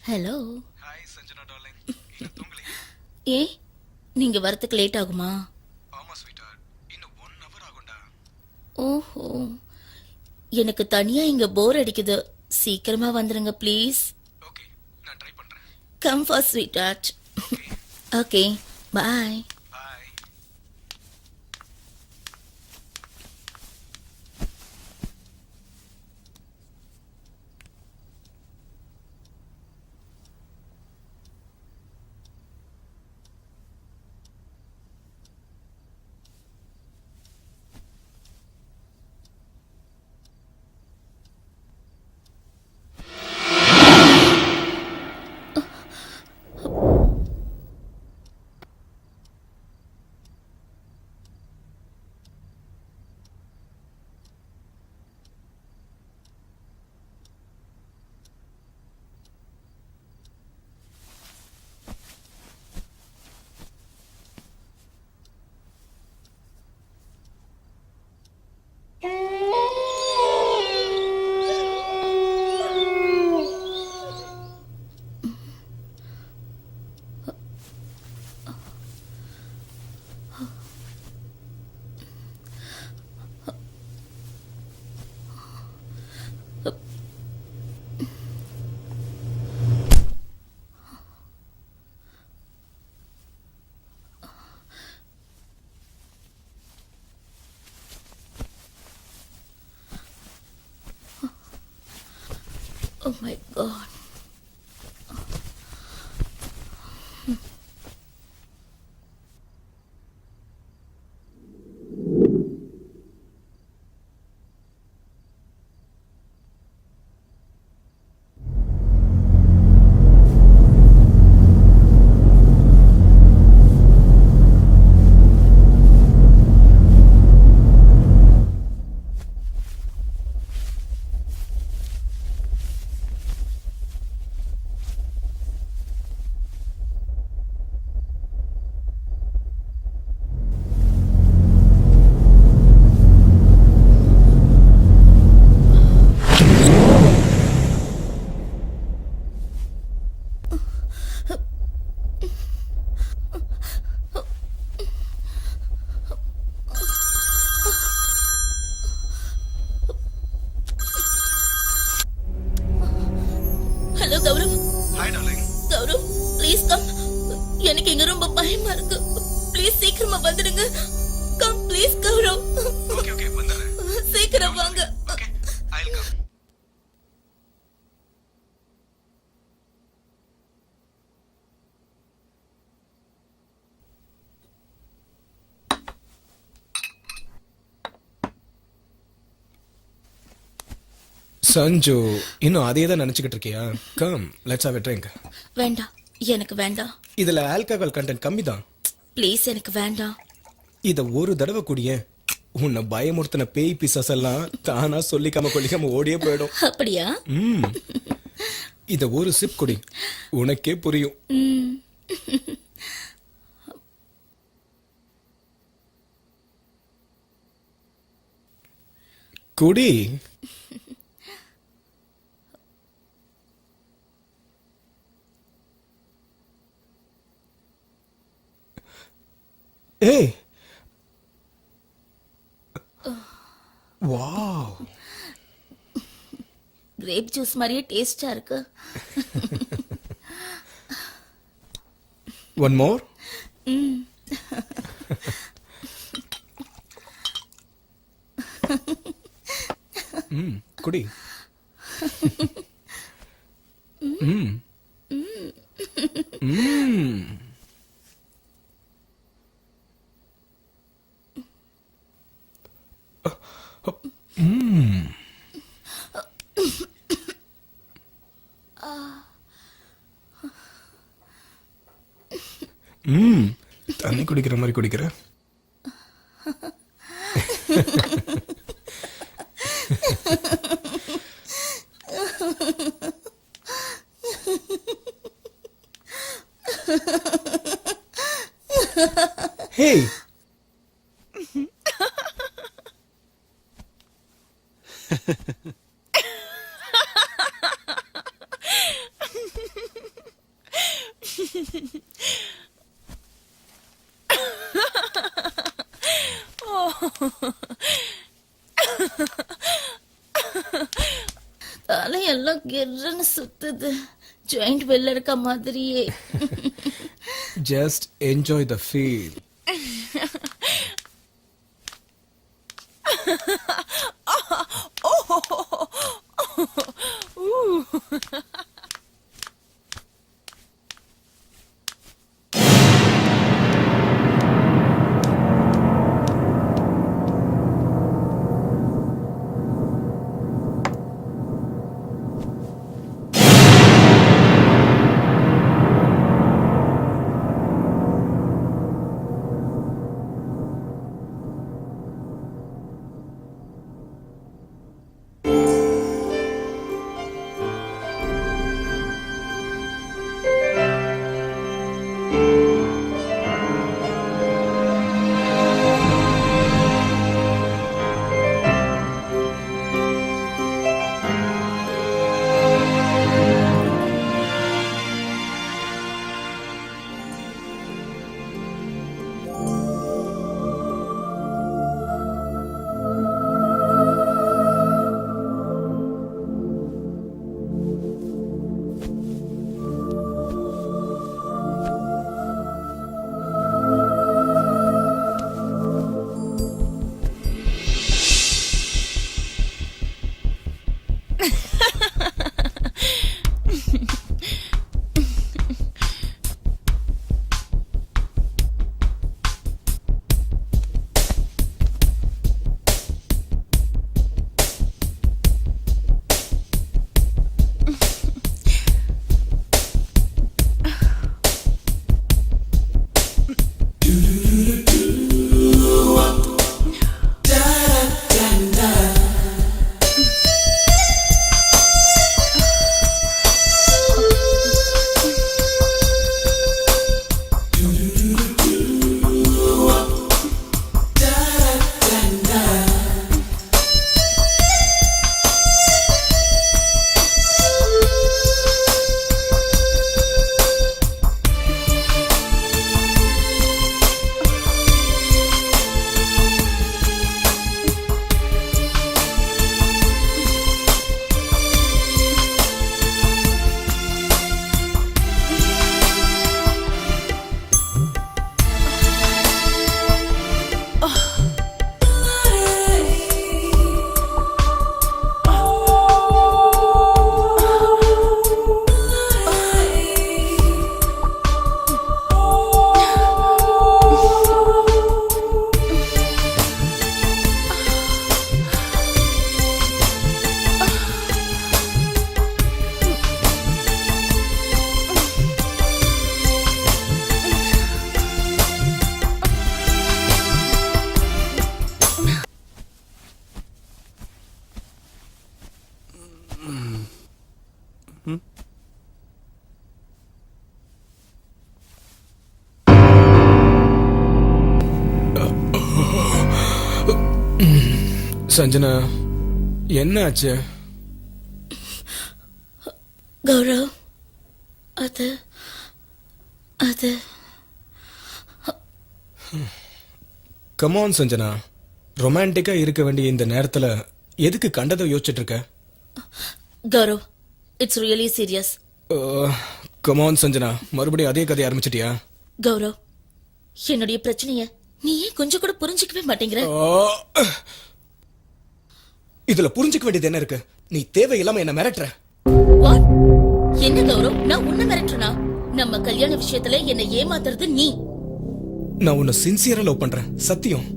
Hello. Hi Sanjana darling. இன்னும் தூங்கலையா? ஏ, நீங்க வரதுக்கு லேட் ஆகுமா? ஆமா ஸ்வீட்டார்ட், இன்னும் 1 hour ஆகும்டா. ஓஹோ, எனக்கு தனியா இங்க போர் அடிக்குது. சீக்கிரமா வந்துருங்க ப்ளீஸ். ஓகே, நான் ட்ரை பண்றேன். Come for sweet art. Okay, okay, bye. Bye. Oh my God. Hello Gaurav. Hi darling. Gaurav, please come. எனக்கு இங்க ரொம்ப பயமா இருக்கு. ப்ளீஸ் சீக்கிரமா வந்துடுங்க. Come please Gaurav. Okay okay, வந்துடுறேன். சீக்கிரம் வாங்க. Okay, I'll come. சஞ்சு, இன்னும் அதே தான் நினைச்சுக்கிட்டு இருக்கியா? Come, let's have a drink. வேண்டாம், எனக்கு வேண்டாம். இதுல ஆல்கஹால் கண்டென்ட் கம்மி தான். ப்ளீஸ் எனக்கு வேண்டாம். இத ஒரு தடவை குடிய, உன்னை பயமுறுத்தின பேய் பிசாஸ் எல்லாம் தானா சொல்லிக்காம கொல்லிக்காம ஓடியே போயிடும். அப்படியா? இத ஒரு சிப் குடி, உனக்கே புரியும். ம். குடி. ஏய், வாவ், கிரேப் ஜூஸ் மாதிரியே டேஸ்டா இருக்கு. One more. ம். குடி. ம். ம். தண்ணி குடிக்கிற மாதிரி குடிக்கிற. ஹே தலையெல்லாம் கிர்ன்னு சுத்துது. ஜாயிண்ட் வெளில இருக்க மாதிரியே. Just enjoy the feel. Sanjana, என்ன ஆச்சு? கௌரவ், அது அது கமான் சஞ்சனா, ரொமான்டிக்கா இருக்க வேண்டிய இந்த நேரத்துல எதுக்கு கண்டதை யோசிச்சுட்டு இருக்க? Gaurav, it's really serious. Come on Sanjana, மறுபடியும் அதே கதையை ஆரம்பிச்சிட்டியா? கௌரவ், என்னுடைய பிரச்சனைய நீ ஏன் கொஞ்சம் கூட புரிஞ்சுக்கவே மாட்டேங்கிற? இதுல புரிஞ்சுக்க வேண்டியது என்ன இருக்கு? நீ தேவையில்லாம என்ன மிரட்டுற. What? என்ன கௌரவ், நான் உன்னை மிரட்டுறனா? நம்ம கல்யாண விஷயத்துல என்ன ஏமாத்துறது நீ. நான் உன்னை சின்சியரா லவ் பண்றேன், சத்தியம்.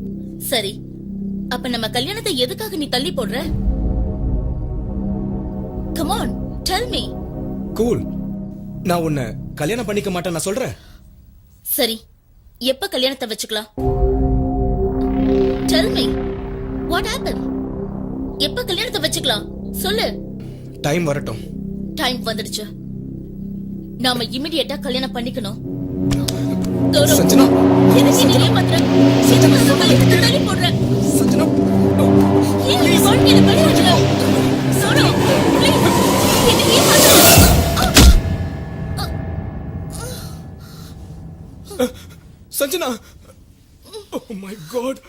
சரி, அப்ப நம்ம கல்யாணத்தை எதுக்காக நீ தள்ளி போடுற? Come on, tell me. Cool, நான் உன்னை கல்யாணம் பண்ணிக்க மாட்டேன் நான் சொல்றேன். சரி, எப்ப கல்யாணத்தை வச்சுக்கலாம்? Tell me, what happened? எப்ப கல்யாணத்தை வச்சுக்கலாம் சொல்லு. டைம் வரட்டும். டைம் வந்துடுச்சு. நாம இமிடியேட்டா கல்யாணம் பண்ணிக்கணும். கௌரவ், சஞ்சனா எதுக்கு நீ ஏமாத்துற? எதுக்கு அந்த கல்யாணத்தை தள்ளி போடுற? சஞ்சனா ஏன் என் வாழ்க்கையில விளையாடுற? கௌரவ், please, எதுக்கு ஏமாத்துற? Sanjana oh my God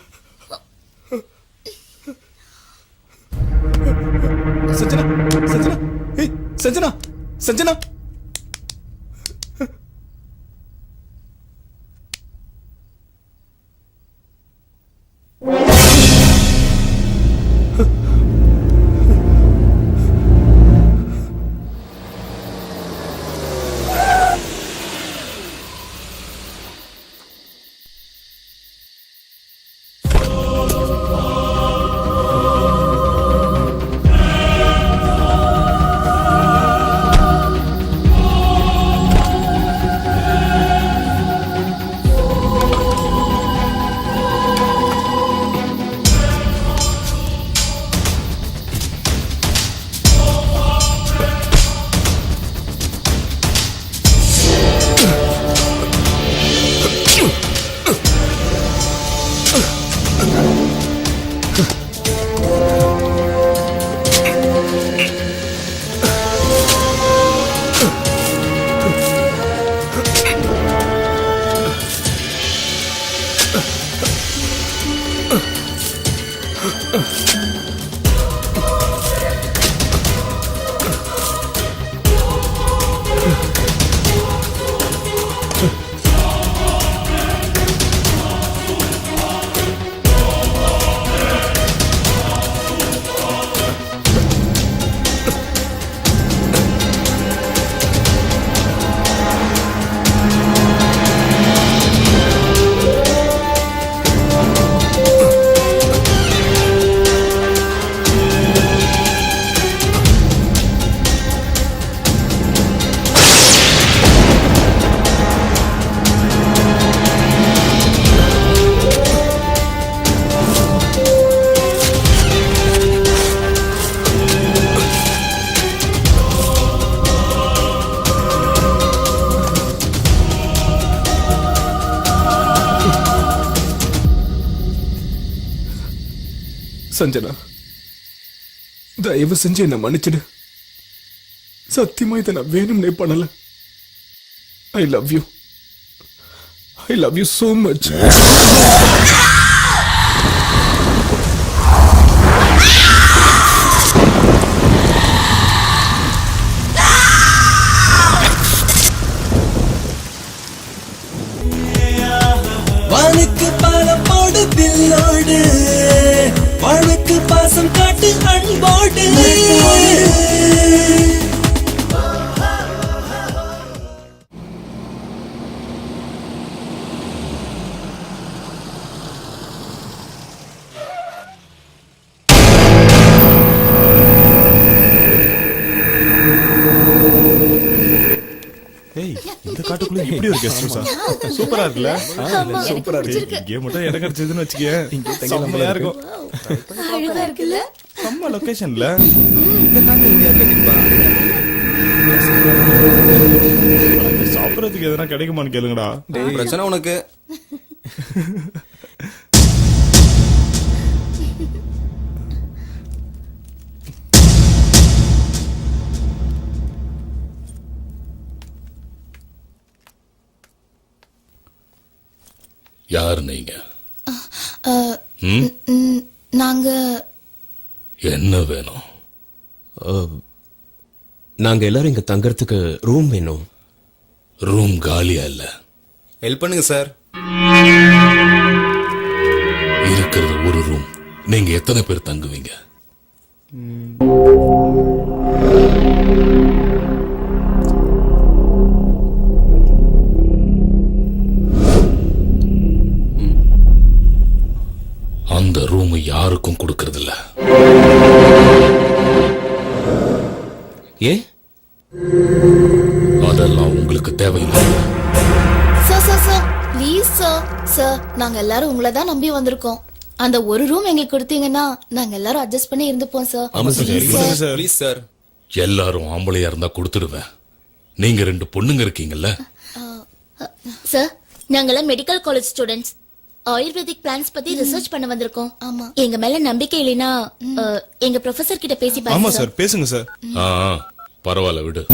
Sanjana Sanjana ஏய் சஞ்சனா சஞ்சனா சஞ்சனா தயவு செஞ்சு என்ன மன்னிச்சிடு சத்தியமா இதை நான் வேணும்னே பண்ணல I love you so much வானுக்கு பாலம் போடு தில்லோடு வானுக்கு பாசம் காட்டு அன்போடு ஏய் இந்த காட்டுக்குள்ள இப்படி ஒரு கெஸ்ட் ஹவுஸா சூப்பரா இருக்குல்ல சூப்பரா இருக்கு இங்கே மட்டும் இடம் கிடைச்சதுன்னு வச்சுக்கே இங்கே தங்கி செம்மையா நம்ம இருக்கும் அழகா இருக்குல்ல? செம்ம லொகேஷன்ல சாப்பிடறதுக்கு எதனா கிடைக்குமான்னு கேளுங்கடா பிரச்சனை உனக்கு யார் நீங்க? நாங்க என்ன வேணும்? நாங்க எல்லாரும் இங்க தங்கறதுக்கு ரூம் வேணும். ரூம் காலியா இல்ல. ஹெல்ப் பண்ணுங்க சார். இருக்கிறது ஒரு ரூம். நீங்க எத்தனை பேர் தங்குவீங்க? அந்த ரூம் யாருக்கும் கொடுக்கறது இல்ல. ஏ அதெல்லாம் உங்களுக்கு தேவையில்லை. சார் ப்ளீஸ் சார் நாங்க எல்லாரும் உங்களை தான் நம்பி வந்திருக்கோம். அந்த ஒரு ரூம் எங்களுக்கு கொடுத்தீங்கன்னா நாங்க எல்லாரும் அட்ஜஸ்ட் பண்ணி இருந்துப்போம் சார். Please sir. எல்லாரும் ஆம்பளையா இருந்தா கொடுத்துடுவேன். நீங்க 2 பொண்ணுங்க இருக்கீங்கல்ல? சார் நாங்கெல்லாம் medical college students. Ayurvedic plants பத்தி ரிசர்ச் பண்ண வந்திருக்கோம். ஆமா. எங்க மேல நம்பிக்கை இல்லைனா எங்க ப்ரொஃபசர் கிட்ட பேசி ஆமா பாருங்க சார், பேசுங்க சார். ஆ ஆ, பரவாயில்ல விடு.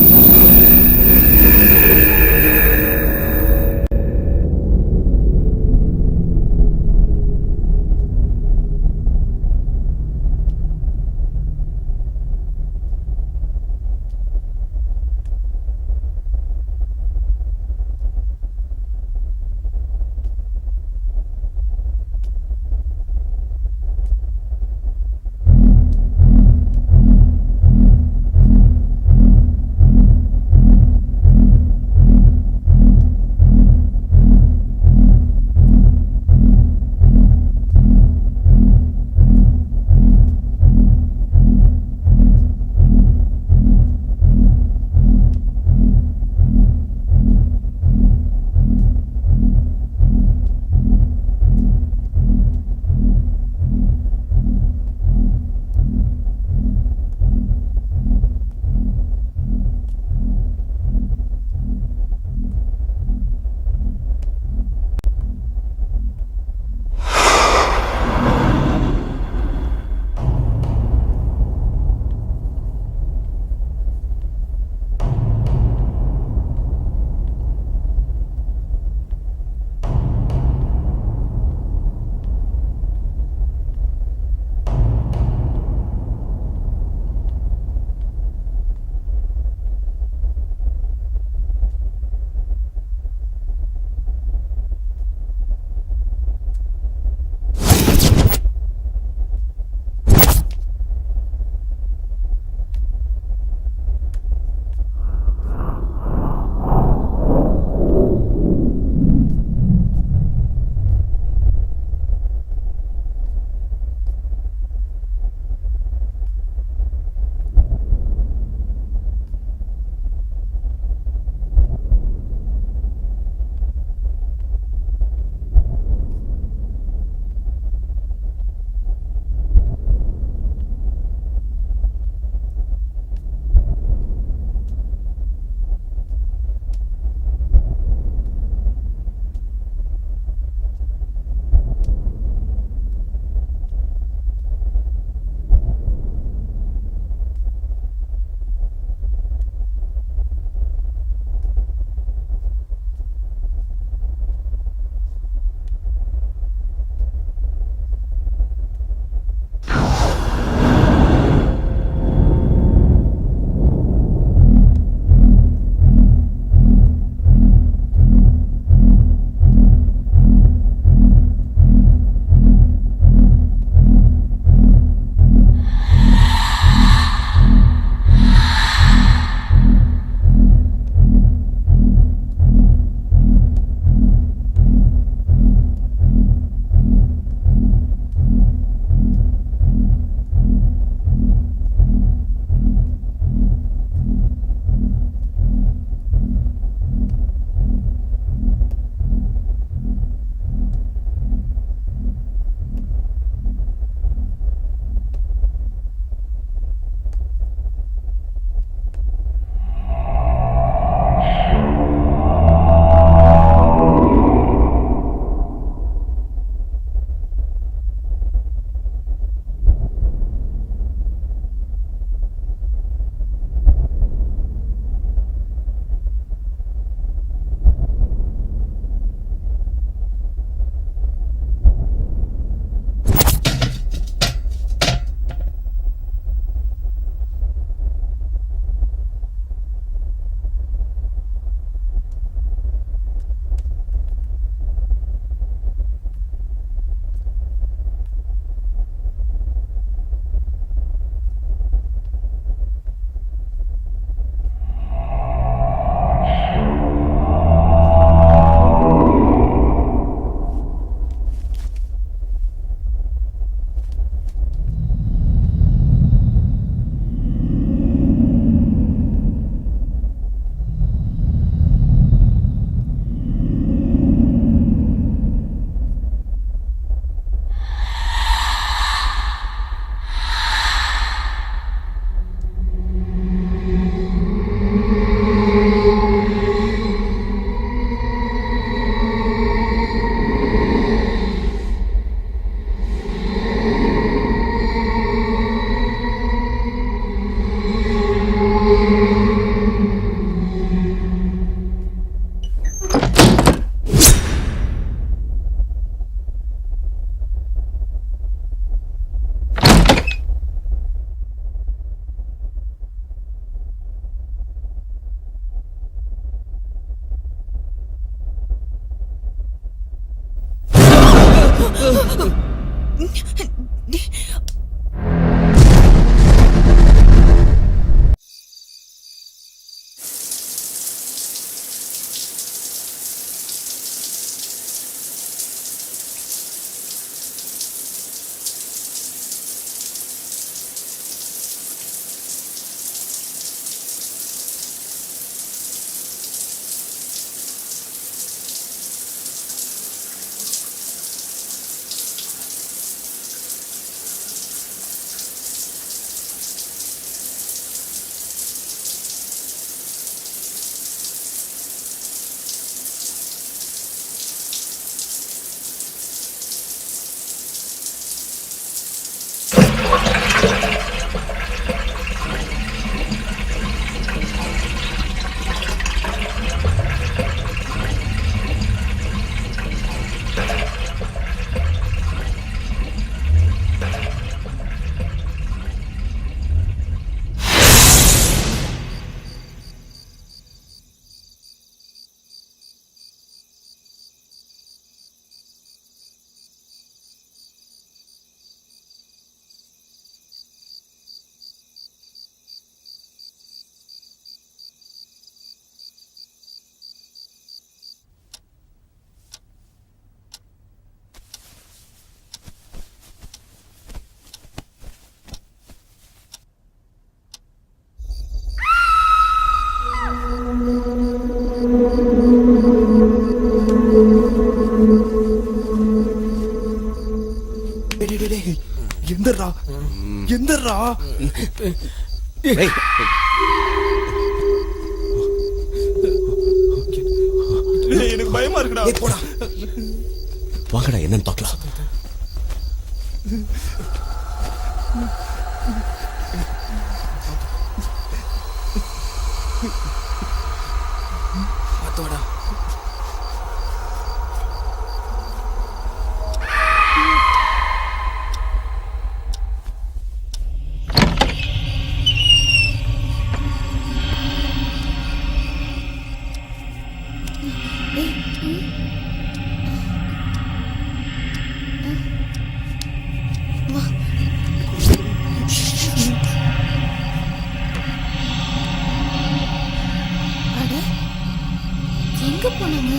எந்தரா எந்தரா எனக்கு பயமா இருக்குடா. போடா வாங்கடா என்னன்னு பார்க்கலாம். எங்க போனாங்க?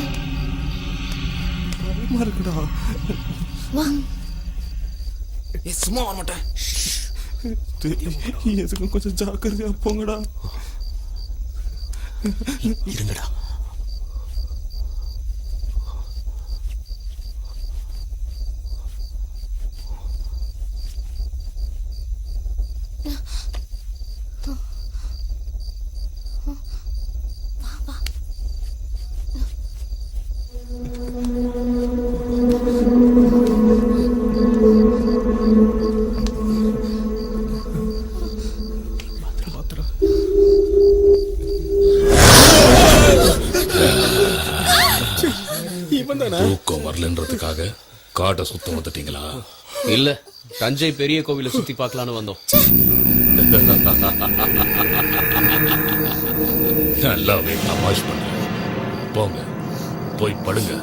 பயமா இருக்குடா. வா. சும்மா வர மாட்டேன். எதுக்கும் கொஞ்சம் ஜாக்கிரதையா போங்கடா. இருங்கடா. தூக்கம் வரலன்றதுக்காக காட்டை சுத்த வந்துட்டீங்களா? இல்ல தஞ்சை பெரிய கோவிலை சுத்தி பார்க்கலான்னு வந்தோம். நல்லாவே தமாஷ் பண்ணல. போங்க போய் படுங்க.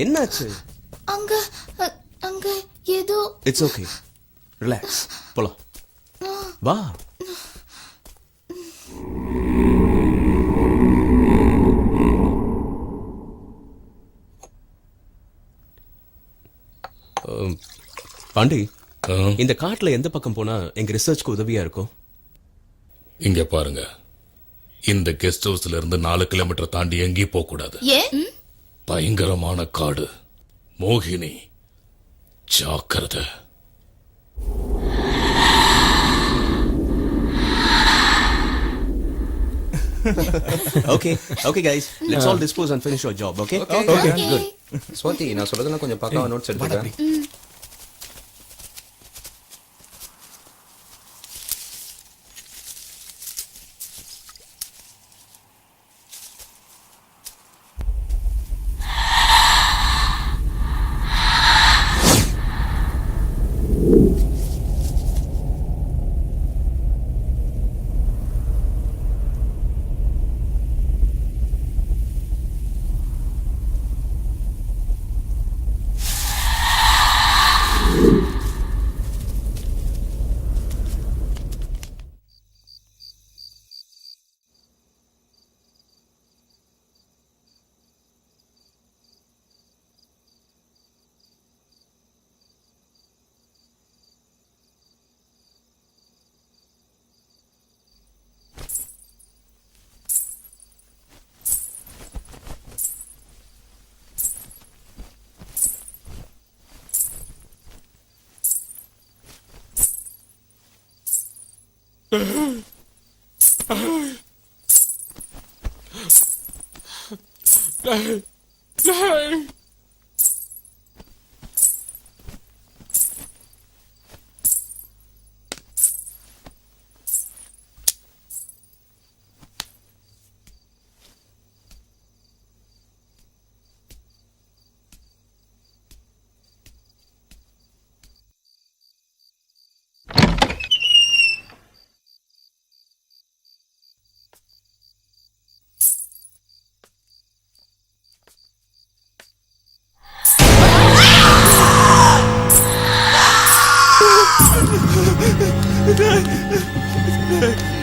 என்னாச்சு? அங்க அங்க ஏதோ இட்ஸ் ஓகே, ரிலாக்ஸ், போலாம் வா. பாண்டி, இந்த காட்டுல எந்த பக்கம் போனா எங்க ரிசர்ச்க்கு உதவியா இருக்கும்? இங்க பாருங்க, இந்த கெஸ்ட் ஹவுஸ்ல இருந்து 4 கிலோமீட்டர் தாண்டி எங்கேயும் போக கூடாது. ஏன்? பயங்கரமான காடு. மோகினி, ஜாக்கிரதை. Okay okay guys, let's all dispose and finish your job. Okay Okay. Swathi, நான் சொல்றதெல்லாம் கொஞ்சம் பக்காவா நோட்ஸ் எடுத்துக்கிறேன்.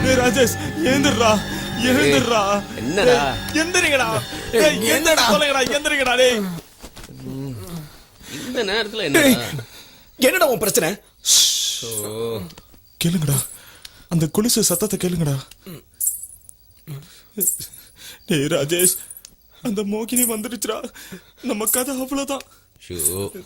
டேய் ராஜேஷ், எழுந்துடுறா எழுந்துடுறா. என்னடா? எந்திரிங்கடா, எந்திரடா, சொல்லுங்கடா, எந்திரிங்கடா. டேய் இந்த நேரத்துல என்னடா? என்னடா உன் பிரச்சனை? கேளுங்கடா, அந்த கொலுசு சத்தத்தை கேளுங்கடா. டேய் ராஜேஷ், அந்த மோகினி வந்துடுச்சுடா. நம்ம கதை அவ்வளவுதான். ஷோ,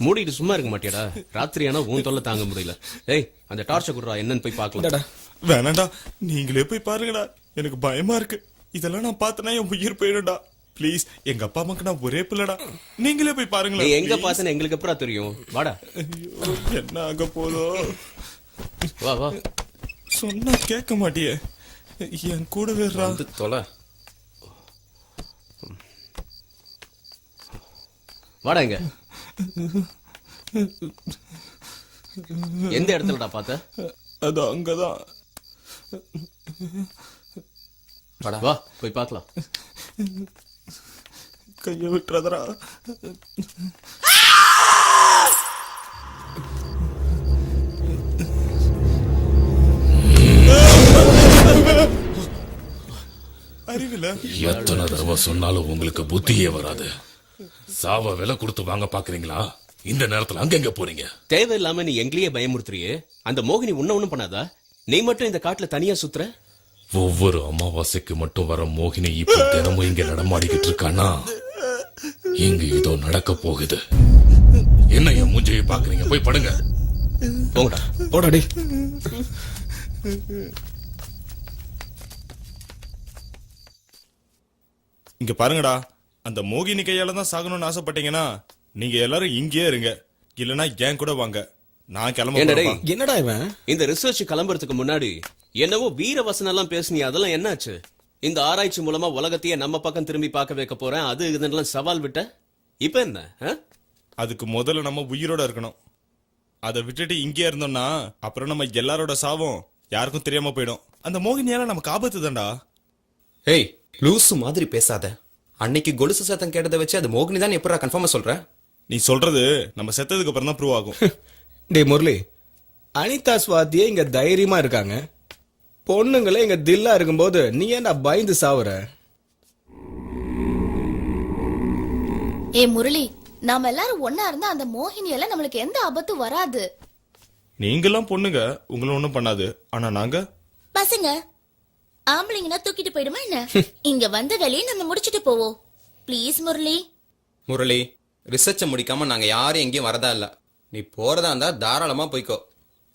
மூடிட்டு சும்மா இருக்க மாட்டியாடா? ராத்திரி ஆனா உன் தொல்லை தாங்க முடியல. ஏய், அந்த டார்ச்சை குடுறா, என்னன்னு போய் பார்க்கலாம். வேணாண்டா, நீங்களே போய் பாருங்கடா. எனக்கு பயமா இருக்கு. இதெல்லாம் நான் பார்த்தனா என் உயிர் போயிடும்டா. ப்ளீஸ், எங்க அப்பா அம்மாக்கு நான் ஒரே பிள்ளைடா. நீங்களே போய் பாருங்களேன். நீ எங்க பார்த்தேன்னு எங்களுக்கு எப்பறம் தெரியும்? வாடா. ஐயோ, என்ன ஆக போதோ? வா வா. சொன்னா கேட்க மாட்டியே. என் கூட வேறா. வந்து தொலை. வாடா. இங்க எந்த இடத்துலடா பார்த்த? அது அங்கதான். வா, போய் பார்க்கலாம். கைய விட்டுறதரா. அறிவில எத்தனை தடவை சொன்னாலும் உங்களுக்கு புத்தியே வராது. சாவ விலை கொடுத்து வாங்க பாக்குறீங்களா? இந்த நேரத்துல அங்கெங்க போறீங்க? தேவையில்லாம நீ எங்களையே பயமுறுத்துறியே. அந்த மோகினி உன்ன ஒண்ணும் பண்ணாதா? நீ மட்டும் இந்த காட்டுல தனியா சுத்துற? ஒவ்வொரு அமாவாசைக்கு மட்டும் வர மோகினி இப்ப தினமும் இங்க நடமாடிக்கிட்டு இருக்கானா? இங்க ஏதோ நடக்க போகுது. என்ன என் மூஞ்சையை பாக்குறீங்க? போய் படுங்க. போங்கடா. ஓடாடி. இங்க பாருங்கடா, அந்த மோகினி கையால தான் சாகணும்னு ஆசைப்பட்டீங்கன்னா நீங்க எல்லாரும் இங்கேயே இருங்க. இல்லனா ஏன் கூட வாங்க. நான் கிளம்ப. என்னடா இவன்? இந்த ரிசர்ச் கிளம்புறதுக்கு முன்னாடி என்னவோ வீர வசனம் எல்லாம் பேசுனீ, அதெல்லாம் என்னாச்சு? இந்த ஆராய்ச்சி மூலமா உலகத்தையே நம்ம பக்கம் திரும்பி பார்க்க வைக்க போறேன், அது இதெல்லாம் சவால் விட்ட. இப்ப என்ன? அதுக்கு முதல்ல நம்ம உயிரோட இருக்கணும். அதை விட்டுட்டு இங்கே இருந்தோம்னா அப்புறம் நம்ம எல்லாரோட சாவும் யாருக்கும் தெரியாம போயிடும். அந்த மோகினியால நமக்கு ஆபத்து தான்டா. ஏய், லூசு மாதிரி பேசாத. அன்னைக்கு கொலுசு சத்தம் கேட்டதை வச்சு அது மோகினி தான் எப்படா கன்ஃபார்மா சொல்ற? நீ சொல்றது நம்ம செத்ததுக்கு அப்புறம் தான் ப்ரூவ் ஆகும். டேய் முரளி, அனிதா சுவாத்தியே இங்க தைரியமா இருக்காங்க. பொண்ணுங்களே இங்க தில்லா இருக்கும்போது நீ ஏன்டா பயந்து சாவுற? ஏ முரளி, நாம எல்லாரும் ஒன்னா இருந்தா அந்த மோகினியால நம்மளுக்கு எந்த ஆபத்தும் வராது. நீங்கெல்லாம் பொண்ணுங்க, உங்களை ஒண்ணும் பண்ணாது. ஆனா நாங்க பசங்க ஆம்பளைங்கன்னா தூக்கிட்டு போயிடுமா என்ன? இங்க வந்த வேலையை நம்ம முடிச்சிட்டு போவோம். ப்ளீஸ் முரளி. முரளி, ரிசர்ச்சை முடிக்காம நாங்க யாரும் எங்கேயும் வரதா இல்ல. நீ போறதா இருந்தா தாராளமா போய்க்கோ.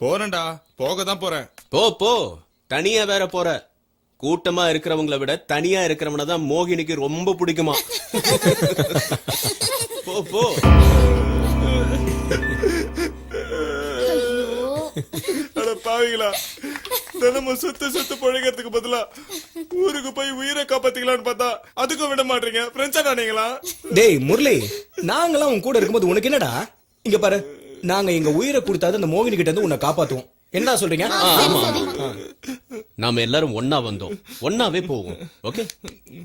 போறேன்டா, போக தான் போறேன். போ போ, தனியா வேற போற. கூட்டமா இருக்கிறவங்கள விட தனியா இருக்கிறவன தான் மோகினிக்கு ரொம்ப பிடிக்குமா. போ போ. ஐயோ, அட பாவிங்களா, தினமும் சுத்து பொழைக்கிறதுக்கு பதிலா ஊருக்கு போய் உயிரை காப்பாத்திக்கலாம்னு பார்த்தா அதுக்கும் விட மாட்டீங்க. ஃப்ரெண்ட்ஸா நீங்களா? டேய் முரளி, நாங்களாம் உன் கூட இருக்கும்போது உனக்கு என்னடா? இங்க பாரு, நாங்க எங்க உயிரை கொடுத்தாது அந்த மோகினி கிட்ட இருந்து உன்னை காப்பாத்துவோம். என்ன சொல்றீங்க? நாம எல்லாரும் ஒன்னா வந்தோம், ஒன்னாவே போவோம். Okay,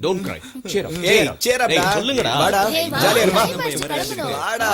don't cry. cheer up. ஏய், cheer up டா. சொல்லுங்கடா. வாடா, ஏய், வா. ஜாலியா இருமா. டைம் ஆச்சு, கிளம்பணும். வாடா.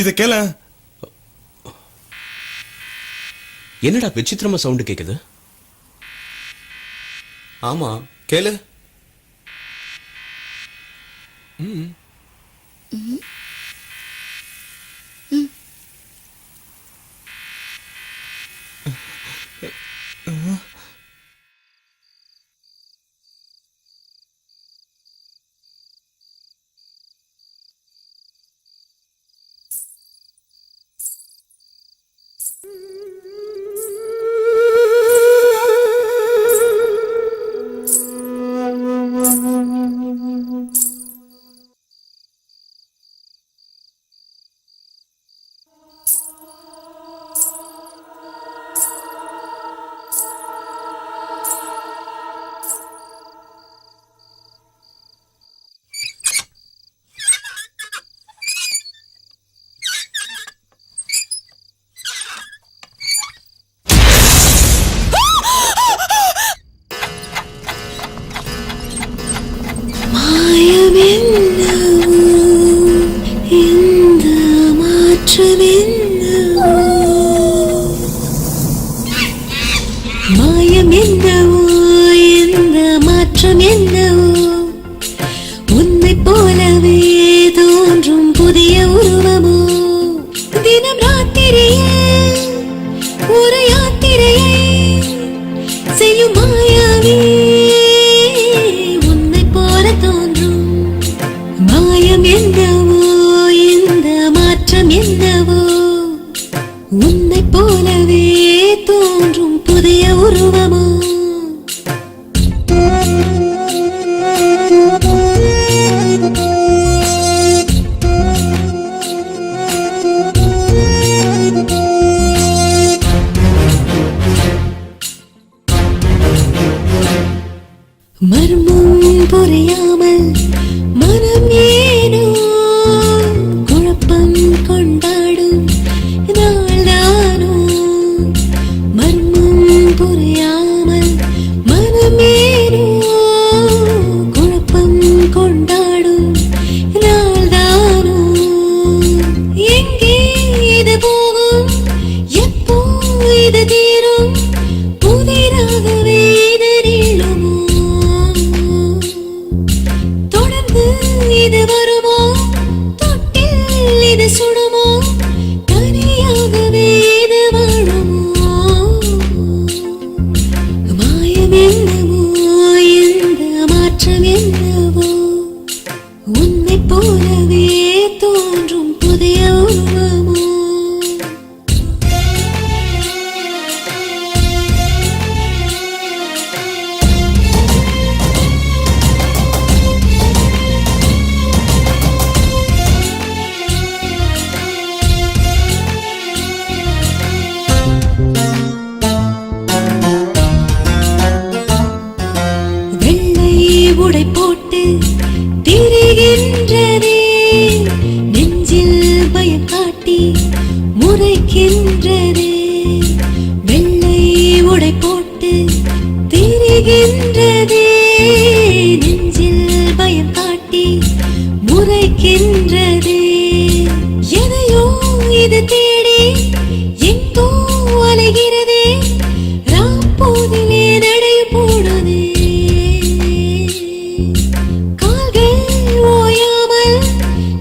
இத கேள. என்னடா விசித்திரமா சவுண்ட் கேக்குது? ஆமா, கேளு. மாயம் என்னவோ இந்த மாற்றம் என்னவோ உன்னை போலவே தோன்றும் புதிய உருவமோ தினம் ராத்திரியே ஒரு யாத்திரையை செய்யும் மாயாவே உன்னை போல தோன்றும் மாயம் என்னவோ இந்த மாற்றம் என்னவோ உன்னை போலவே தோன்றும் புதிய உருவமோ வருகின்றதே வெள்ளை உடை போட்டு திரிகின்றதே நெஞ்சில் பயம் காட்டி முறைக்கின்றதே எதையோ இது தேடி எங்கோ அலைகிறதே ராப்போதிலே நடை போடுதே கால்கள் ஓயாமல்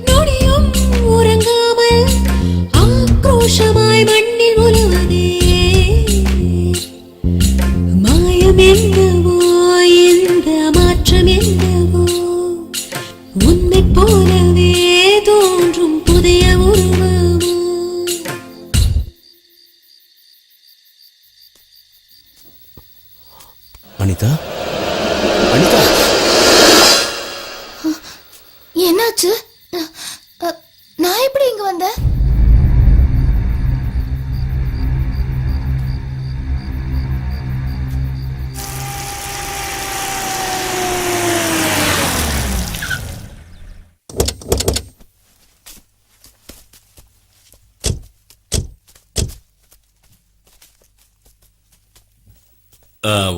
நொடியும் உறங்காமல் ஆக்ரோஷமாய் மண்ணில் உலவதே மாயம் என்னவோ இந்த மாற்றம் என்னவோ உன்னை போலவே தோன்றும் புதிய உருவமோ அனிதா அனிதா என்னாச்சு நான் எப்படி இங்க வந்தேன்?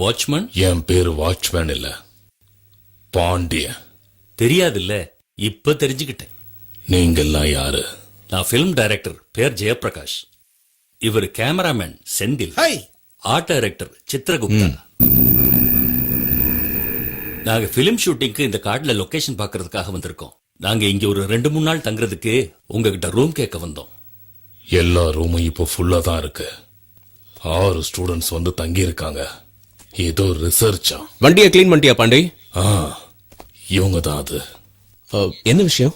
வாட்ச்மேன் என் பேரு வாட்ச்மேன் இல்ல, பாண்டியன். தெரியாதுல்ல, இப்ப தெரிஞ்சுக்கிட்டேன். நீங்கெல்லாம் யாரு? நான் பிலிம் டைரக்டர், பேர் ஜெயபிரகாஷ். இவர் cameraman Senthil. Art director Chitragupta. நாங்க பிலிம் ஷூட்டிங்க்கு இந்த காட்டுல லொகேஷன் பாக்குறதுக்காக வந்திருக்கோம். நாங்க இங்க ஒரு 2-3 நாள் தங்குறதுக்கு உங்ககிட்ட ரூம் கேட்க வந்தோம். எல்லா ரூமும் இப்போ ஃபுல்லா தான் இருக்கு. 6 ஸ்டூடெண்ட்ஸ் வந்து தங்கி இருக்காங்க. ஏதோ ரிசர்ச்சா. வண்டியை கிளீன் பண்ணிட்டியா பாண்டி? இவங்க தான் அது. என்ன விஷயம்?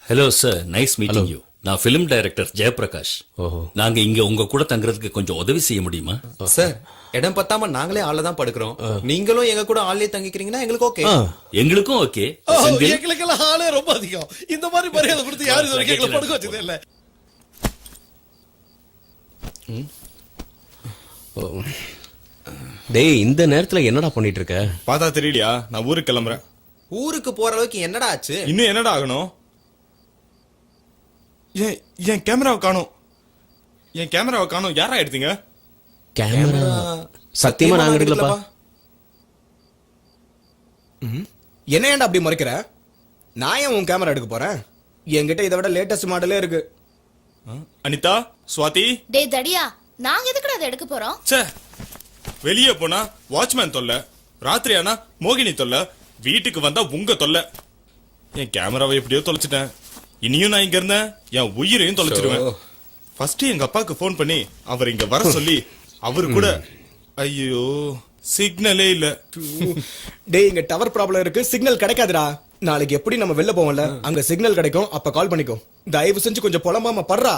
Hello sir, nice meeting you. நான் பிலிம் டைரக்டர் ஜெயபிரகாஷ். நாங்க இங்க உங்க கூட தங்குறதுக்கு கொஞ்சம் உதவி செய்ய முடியுமா? சார், இடம் பத்தாம நாங்களே ஆள்ல தான் படுக்கிறோம். நீங்களும் எங்க கூட ஆள்லயே தங்கிக்கிறீங்கன்னா எங்களுக்கு ஓகே. எங்களுக்கும் ஓகே. எங்களுக்கெல்லாம் ஆளே ரொம்ப அதிகம். இந்த மாதிரி மரியாதை கொடுத்து யாரும் இது வரைக்கும் எங்களை படுக்க வச்சதே இல்ல. டேய், இந்த நேரத்துல என்னடா பண்ணிட்டு இருக்க? பார்த்தா தெரியலையா? நான் ஊருக்கு கிளம்புறேன். ஊருக்கு போற அளவுக்கு என்னடா ஆச்சு? இன்னும் என்னடா ஆகணும்? என் கேமராவை காணோம். என் கேமராவை காணோம். யாரா எடுத்தீங்க? கேமரா சத்தியமா நாங்க எடுக்கலப்பா. என்ன ஏன்டா அப்படி மறைக்கிற? நான் ஏன் உன் கேமரா எடுக்க போறேன்? என்கிட்ட இதை விட லேட்டஸ்ட் மாடலே இருக்கு. அனிதா, சுவாதி. டேய் தடியா, நாங்க எதுக்குடா அதை எடுக்க போறோம்? ச்சே, வெளியே போனா வாட்ச்மேன் தொல்லை, ராத்திரி ஆனா மோகினி தொல்லை, வீட்டுக்கு வந்தா உங்க தொல்லை. என் கேமராவை எப்படியோ தொலைச்சிட்டேன். இனியும் நான் இங்க இருந்தேன் என் உயிரையும் தொலைச்சிருவேன். ஃபர்ஸ்ட் எங்க அப்பாவுக்கு போன் பண்ணி அவர் இங்க வர சொல்லி அவரு கூட ஐயோ சிக்னலே இல்ல. டேய், இங்க டவர் ப்ராப்ளம் இருக்கு, சிக்னல் கிடைக்காதுடா. நாளைக்கு எப்படி நம்ம வெளில போவோம்ல, அங்க சிக்னல் கிடைக்கும், அப்ப கால் பண்ணிக்கோ. தயவு செஞ்சு கொஞ்சம் புலம்பாம படுறா.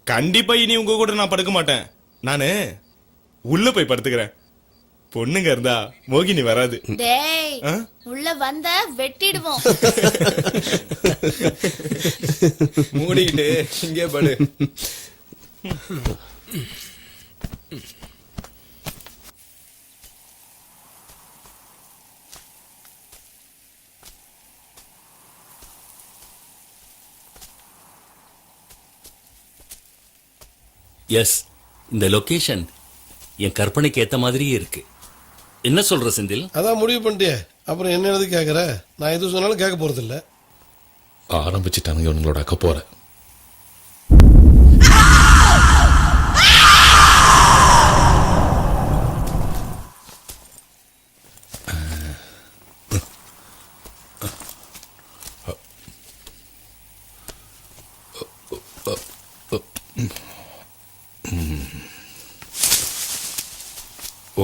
கண்டிப்பா இனி உங்க கூட நான் படுக்க மாட்டேன். நானு உள்ள போய் படுத்துக்கிறேன். பொண்ணுங்க இருந்தா மோகினி வராது. டேய், உள்ள வந்த வெட்டிடுவோம். மூடிக்கிட்டு இங்கே படு. எஸ், இந்த லொகேஷன் என் கற்பனைக்கு ஏத்த மாதிரியே இருக்கு. என்ன சொல்ற செந்தில்? அதான் முடிவு பண்ணிட்டே, அப்புறம் என்ன எழுதி கேட்கற? நான் எது சொன்னாலும் கேட்க போறது இல்ல. ஆரம்பிச்சுட்டானுங்க இவங்களோட அக்க போற.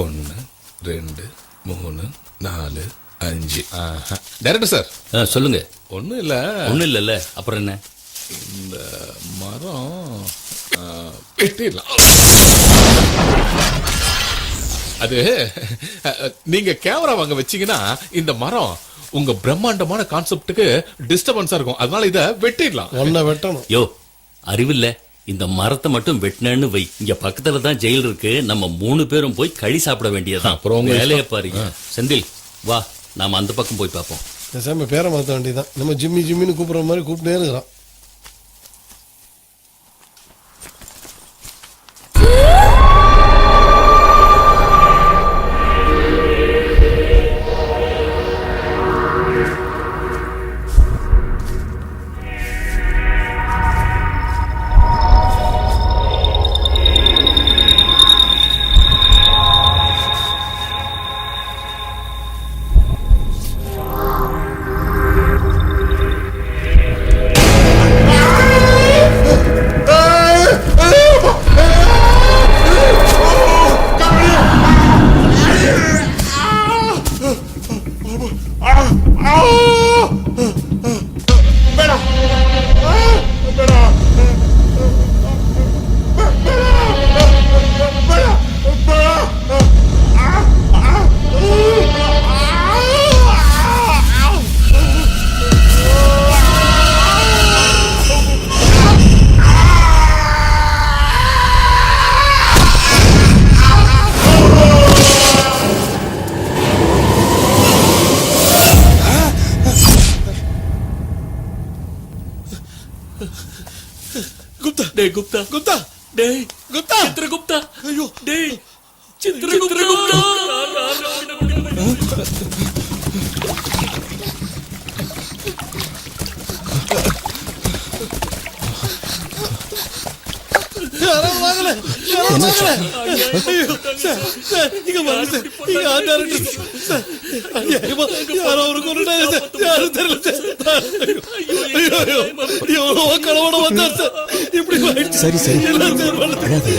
ஒன்று, 2, 3, 4, 5. Director sir. சொல்லுங்க. ஒன்றும் இல்லை. ஒன்றும் இல்லைல்ல, அப்புறம் என்ன? இந்த மரம் வெட்டிடலாம். அது நீங்க கேமரா வாங்க வச்சீங்கன்னா இந்த மரம் உங்க பிரம்மாண்டமான கான்செப்டுக்கு டிஸ்டர்பன்ஸா இருக்கும். அதனால இத வெட்டிடலாம். ஒன்ன வெட்டணும். யோ, அறிவில்ல, இந்த மரத்தை மட்டும் வெட்டினேன்னு வை. இங்க பக்கத்துல தான் ஜெயில் இருக்கு. நம்ம 3 பேரும் போய் கழி சாப்பிட வேண்டியதான். அப்புறம் வேலையை பாருங்க. செந்தில், வா, நாம அந்த பக்கம் போய் பார்ப்போம். பேசாம பேரை மாத்த வேண்டியதான். நம்ம ஜிம்மி ஜிம்மின்னு கூப்பிடுற மாதிரி கூப்பிட்டே இருக்கிறான். டேய் குப்தா குப்தா டேய் குப்தா சித்திரகுப்தா ஐயோ டேய் சித்திரகுப்தா யாரோ வாங்கல யாரோ வாங்கல ஐயோ சார் சார் இங்க வாங்க சார் இங்க ஆட்டாரு சார் ஐயோ யாரோ ஒரு கொண்டுட்டாங்க சார் யாரும் தெரியல சார் ஐயோ ஐயோ எவ்வளோ கலவட வந்தார் சார் இப்படி ஆயிடுச்சு. சரி சரி என்ன சார் பண்ணுறது?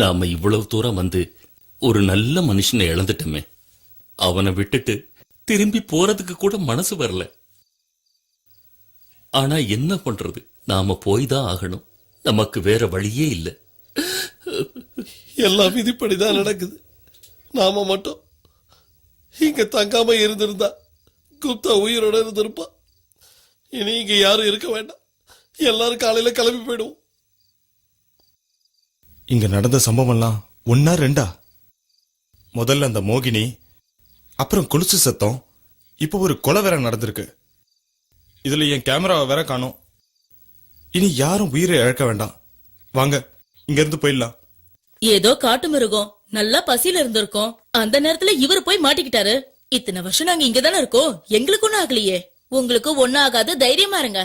நாம இவ்வளவு தூரம் வந்து ஒரு நல்ல மனுஷனை இழந்துட்டோமே. அவனை விட்டுட்டு திரும்பி போறதுக்கு கூட மனசு வரல. ஆனா என்ன பண்றது, நாம போய் தான் ஆகணும். நமக்கு வேற வழியே இல்ல. எல்லாம் விதிப்படிதான் நடக்குது. நாம மட்டும் இங்க தங்காம இருந்திருந்தா குப்தா உயிரோட இருந்திருப்பா. இனி இங்க யாரும் இருக்க வேண்டாம். எல்லாரும் காலையில கிளம்பி போயிடுவோம். இங்க நடந்த சம்பவம்லாம் ஒன்னா ரெண்டா? முதல்ல அந்த மோகினி, அப்புறம் கொலுசு சத்தம், இப்போ ஒரு கொலை வேற நடந்திருக்கு. இதுல என் கேமராவை வேற காணோம். இனி யாரும் உயிரை இழக்க வேண்டாம். வாங்க இங்க இருந்து போயிடலாம். ஏதோ காட்டு மிருகம் நல்லா பசியில இருந்திருக்கோம். அந்த நேரத்துல இவரு போய் மாட்டிக்கிட்டாரு. இத்தனை வருஷம் நாங்க இங்கதானே இருக்கோம், எங்களுக்கு ஒண்ணும் ஆகலையே. உங்களுக்கு ஒண்ணும் ஆகாது, தைரியமா இருங்க.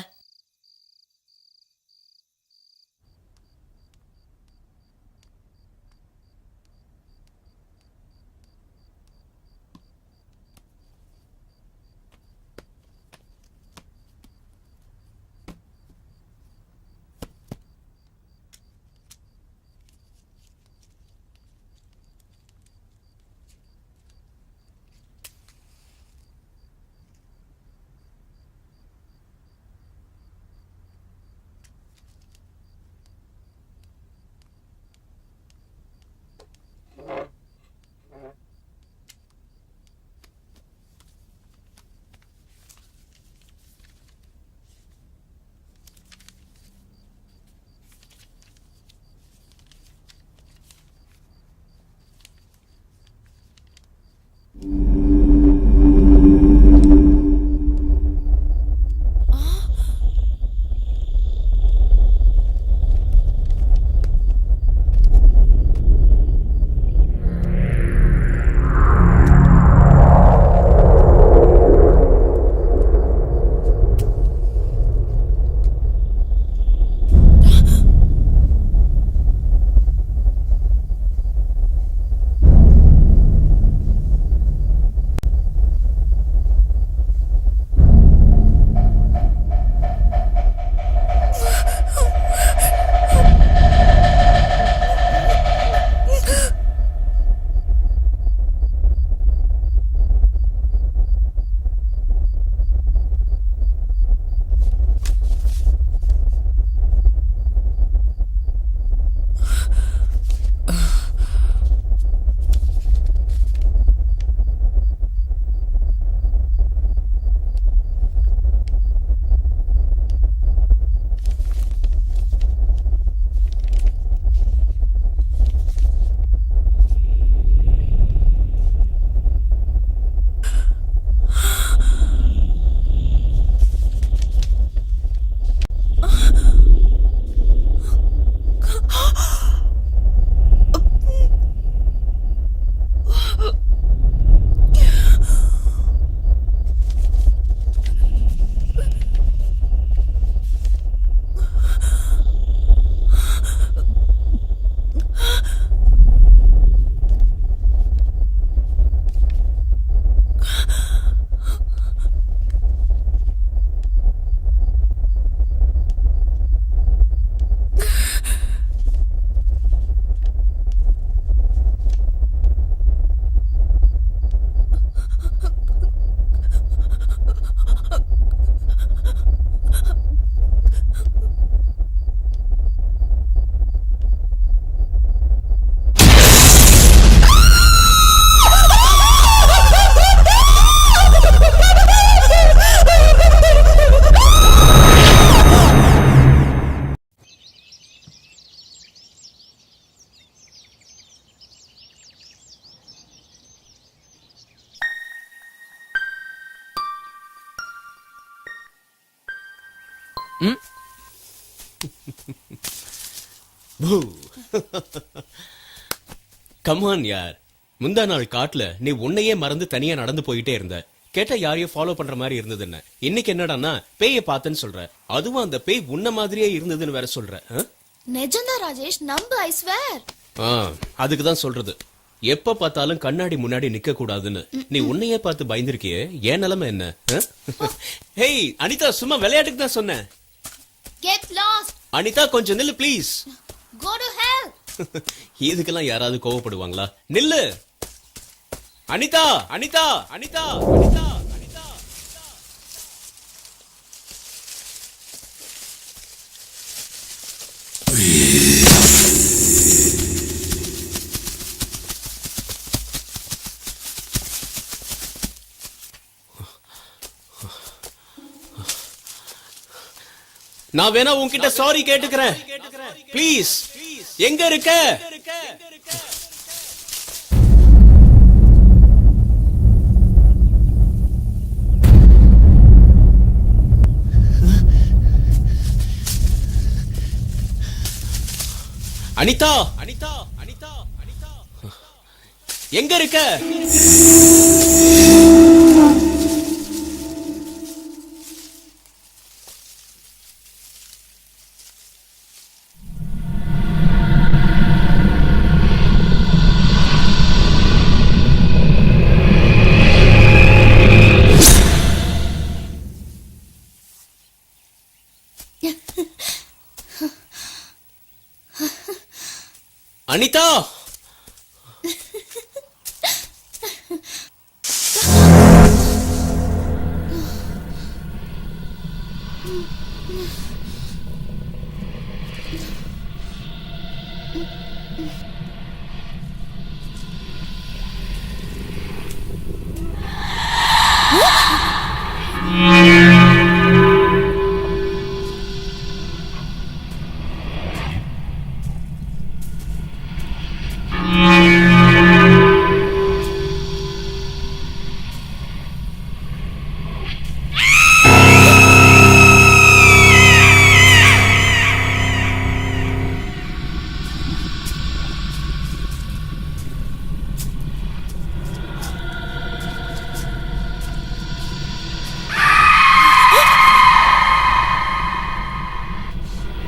கமான் யார், முந்தா நாள் காட்டுல நீ உன்னையே மறந்து தனியா நடந்து போயிட்டே இருந்த. கேட்டா யாரையோ ஃபாலோ பண்ற மாதிரி இருந்தது. என்ன இன்னைக்கு என்னடான்னா பேய பார்த்தேன்னு சொல்ற, அதுவும் அந்த பேய் உன்ன மாதிரியே இருந்ததுன்னு வேற சொல்ற. நிஜம்தான் ராஜேஷ், நம்பு, ஐ ஸ்வேர். அதுக்கு தான் சொல்றது, எப்ப பார்த்தாலும் கண்ணாடி முன்னாடி நிக்க கூடாதுன்னு. நீ உன்னையே பார்த்து பயந்திருக்கியே, ஏன் நிலைமை என்ன? ஹேய் அனிதா, சும்மா விளையாட்டுக்கு தான் சொன்னேன். Get lost. அனிதா கொஞ்சம் நில்லு ப்ளீஸ். Go to hell. இதுக்கெல்லாம் யாராவது கோவப்படுவாங்களா? நில்லு அனிதா, அனிதா, அனிதா, அனிதா, அனிதா. நான் வேணா உன்கிட்ட சாரி கேட்டுக்கிறேன் ப்ளீஸ். எங்க இருக்க? அனிதா, அனிதா, அனிதா, அனிதா, எங்க இருக்க? அனிதா,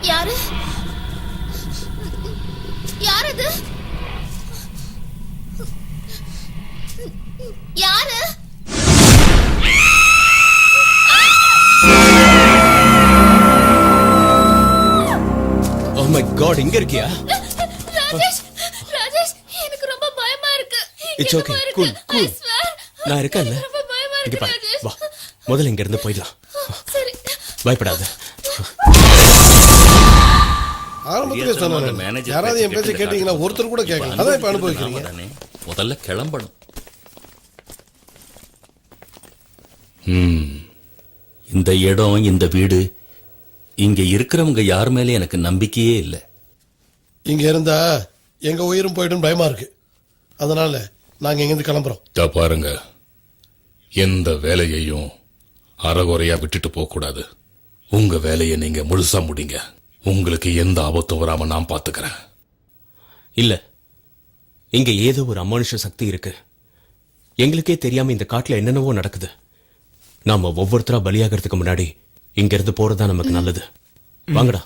யாரு? யார் அது? யாரு? ஓ மை காட், இங்க இருக்கியா? ராஜேஷ், ராஜேஷ், எனக்கு ரொம்ப பயமா இருக்கு. இட்ஸ் ஓகே, கூல் கூல், நான் இருக்கேன்ல. ரொம்ப பயமா இங்க இருக்கு பாரு, ராஜேஷ். வா முதல்ல இங்க இருந்து போயிடலாம். சரி. பயப்படாத. ஆரம்பத்திலே சொன்னேன், யாராவது என் பேச்ச கேட்டீங்கன்னா ஒருத்தர் கூட கேட்கல. அதான் இப்ப அனுபவிக்கிறீங்க. முதல்ல கிளம்பணும். இந்த இடம், இந்த வீடு, இங்க இருக்கிறவங்க யார் மேலே எனக்கு நம்பிக்கையே இல்லை. இங்க இருந்தா எங்க உயிரும் போயிடும் பயமா இருக்கு. அதனால நாங்க இங்கிருந்து கிளம்புறோம். இதோ பாருங்க, எந்த வேலையையும் அறகுறையா விட்டுட்டு போக கூடாது. உங்க வேலையை நீங்க முழுசா முடிங்க. உங்களுக்கு எந்த ஆபத்தும் வராம நான் பாத்துக்கிறேன். இல்ல, இங்க ஏதோ ஒரு அமானுஷ சக்தி இருக்கு. எங்களுக்கே தெரியாம இந்த காட்டுல என்னென்னவோ நடக்குது. நாம ஒவ்வொருத்தரா பலியாகிறதுக்கு முன்னாடி இங்க இருந்து போறதா நமக்கு நல்லது. வாங்கடா.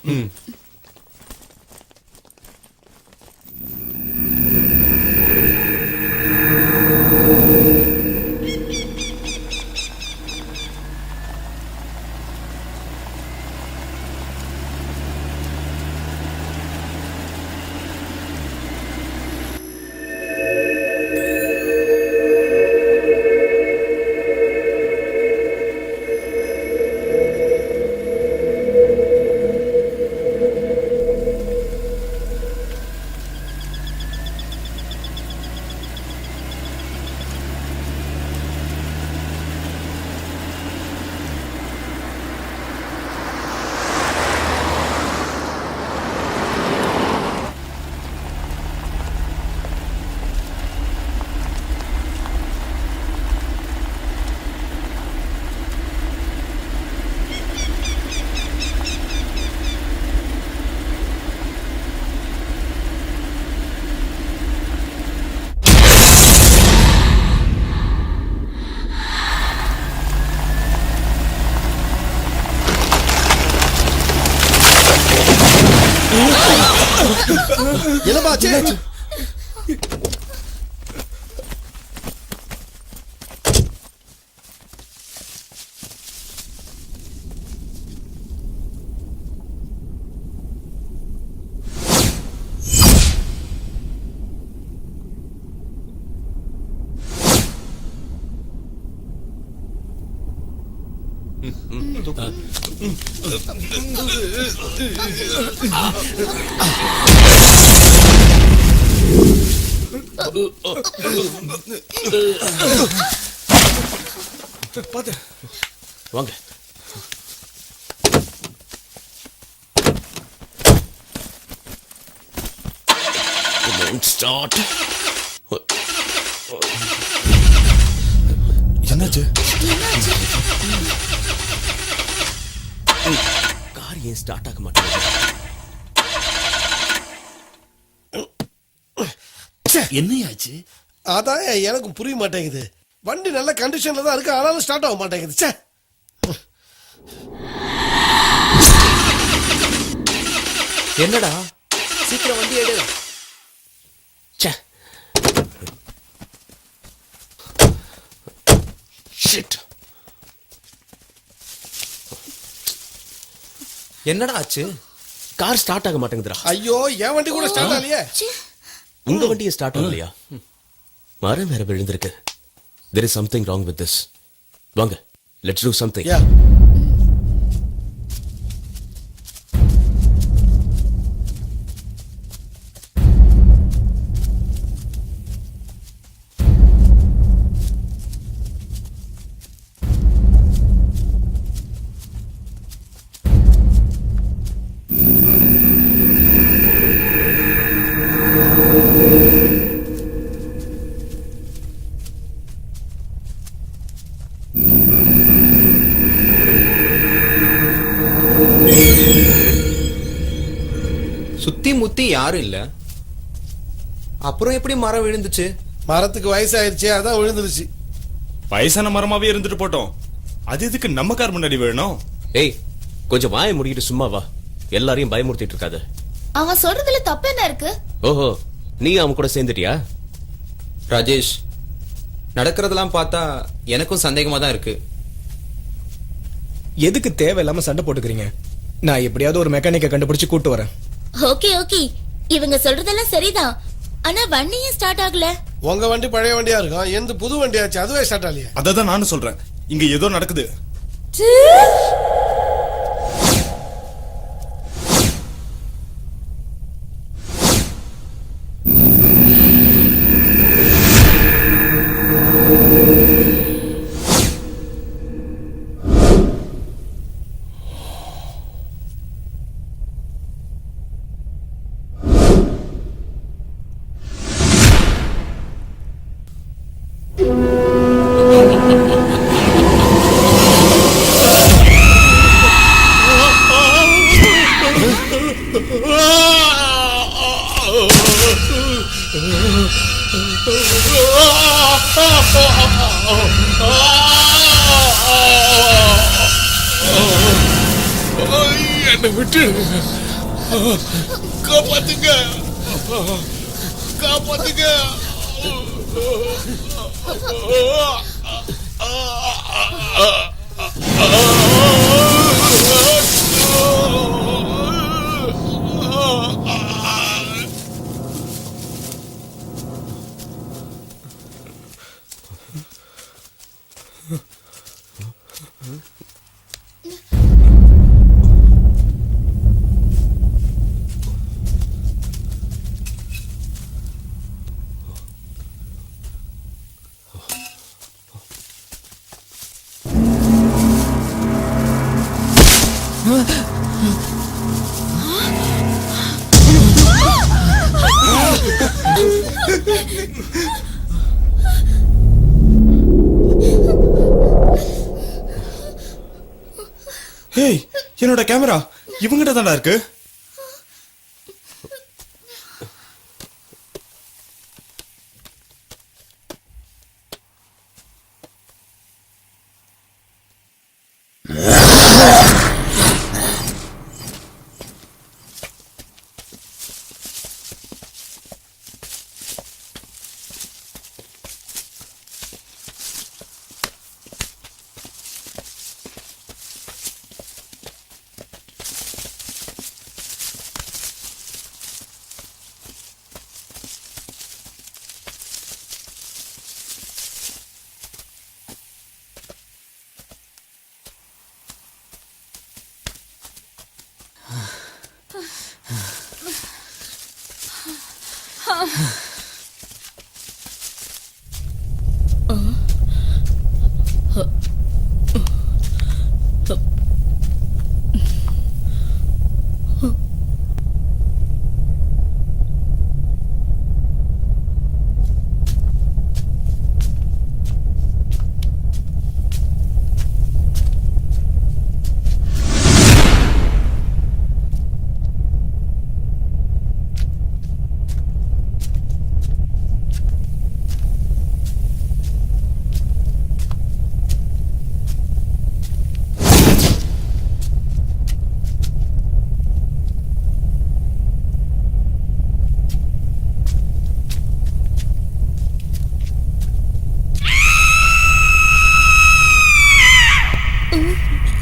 என்னப்பா ஆச்சு? பாத்து வாங்க. ஸ்டார்ட். என்னாச்சு? கார் ஏன் ஸ்டார்ட் ஆக மாட்டேங்குது? என்னையாச்சு? அதான் எனக்கு புரிய மாட்டேங்குது. வண்டி நல்ல கண்டிஷன்ல தான் இருக்கு, ஆனாலும் ஸ்டார்ட் ஆக மாட்டேங்குது. ச்சே. என்னடா சீக்கிரம் வண்டி எடு. ச்சே. ஷிட். என்னடா ஆச்சு? கார் ஸ்டார்ட் ஆக மாட்டேங்குதுடா. ஐயோ, என் வண்டி கூட ஸ்டார்ட் ஆகலையே. உங்க வண்டியை ஸ்டார்ட் ஆகலையா? மரம் வேற விழுந்திருக்கு. There is something wrong with this. வாங்க, let's do something. Yeah. சுத்தி முத்தி யாரும் இல்ல, அப்புறம் எப்படி மரம் விழுந்துச்சு? மரத்துக்கு வயசாயிருச்சு, அதான் விழுந்துருச்சு. வயசான மரமாவே இருந்துட்டு போட்டோம், அது எதுக்கு நம்ம கார் முன்னாடி வேணும்? ஏய், கொஞ்சம் வாயை முடிக்கிட்டு சும்மா வா. எல்லாரையும் பயமுறுத்திட்டு இருக்காத. அவன் சொல்றதுல தப்பு என்ன இருக்கு? ஓஹோ, நீ அவன் கூட சேர்ந்துட்டியா? ராஜேஷ், நடக்கிறதெல்லாம் பார்த்தா எனக்கும் சந்தேகமா தான் இருக்கு. எதுக்கு தேவையில்லாம சண்டை போட்டுக்கிறீங்க? நான் எப்படியாவது ஒரு மெக்கானிக்கை கண்டுபிடிச்சு கூட்டு வரேன். ஓகே ஓகே, இவங்க சொல்றதெல்லாம் சரிதான். ஆனா வண்டியும் ஸ்டார்ட் ஆகல. உங்க வண்டி பழைய வண்டியா இருக்கும், எந்த புது வண்டியாச்சு, அதுவே ஸ்டார்ட் ஆகலையே. அததான் நானும் சொல்றேன், இங்க ஏதோ நடக்குது. என்னை விட்டு காப்பாத்துங்க, காப்பாத்துங்க. ஏய், என்னோட கேமரா இவங்கிட்ட தான்டா இருக்கு.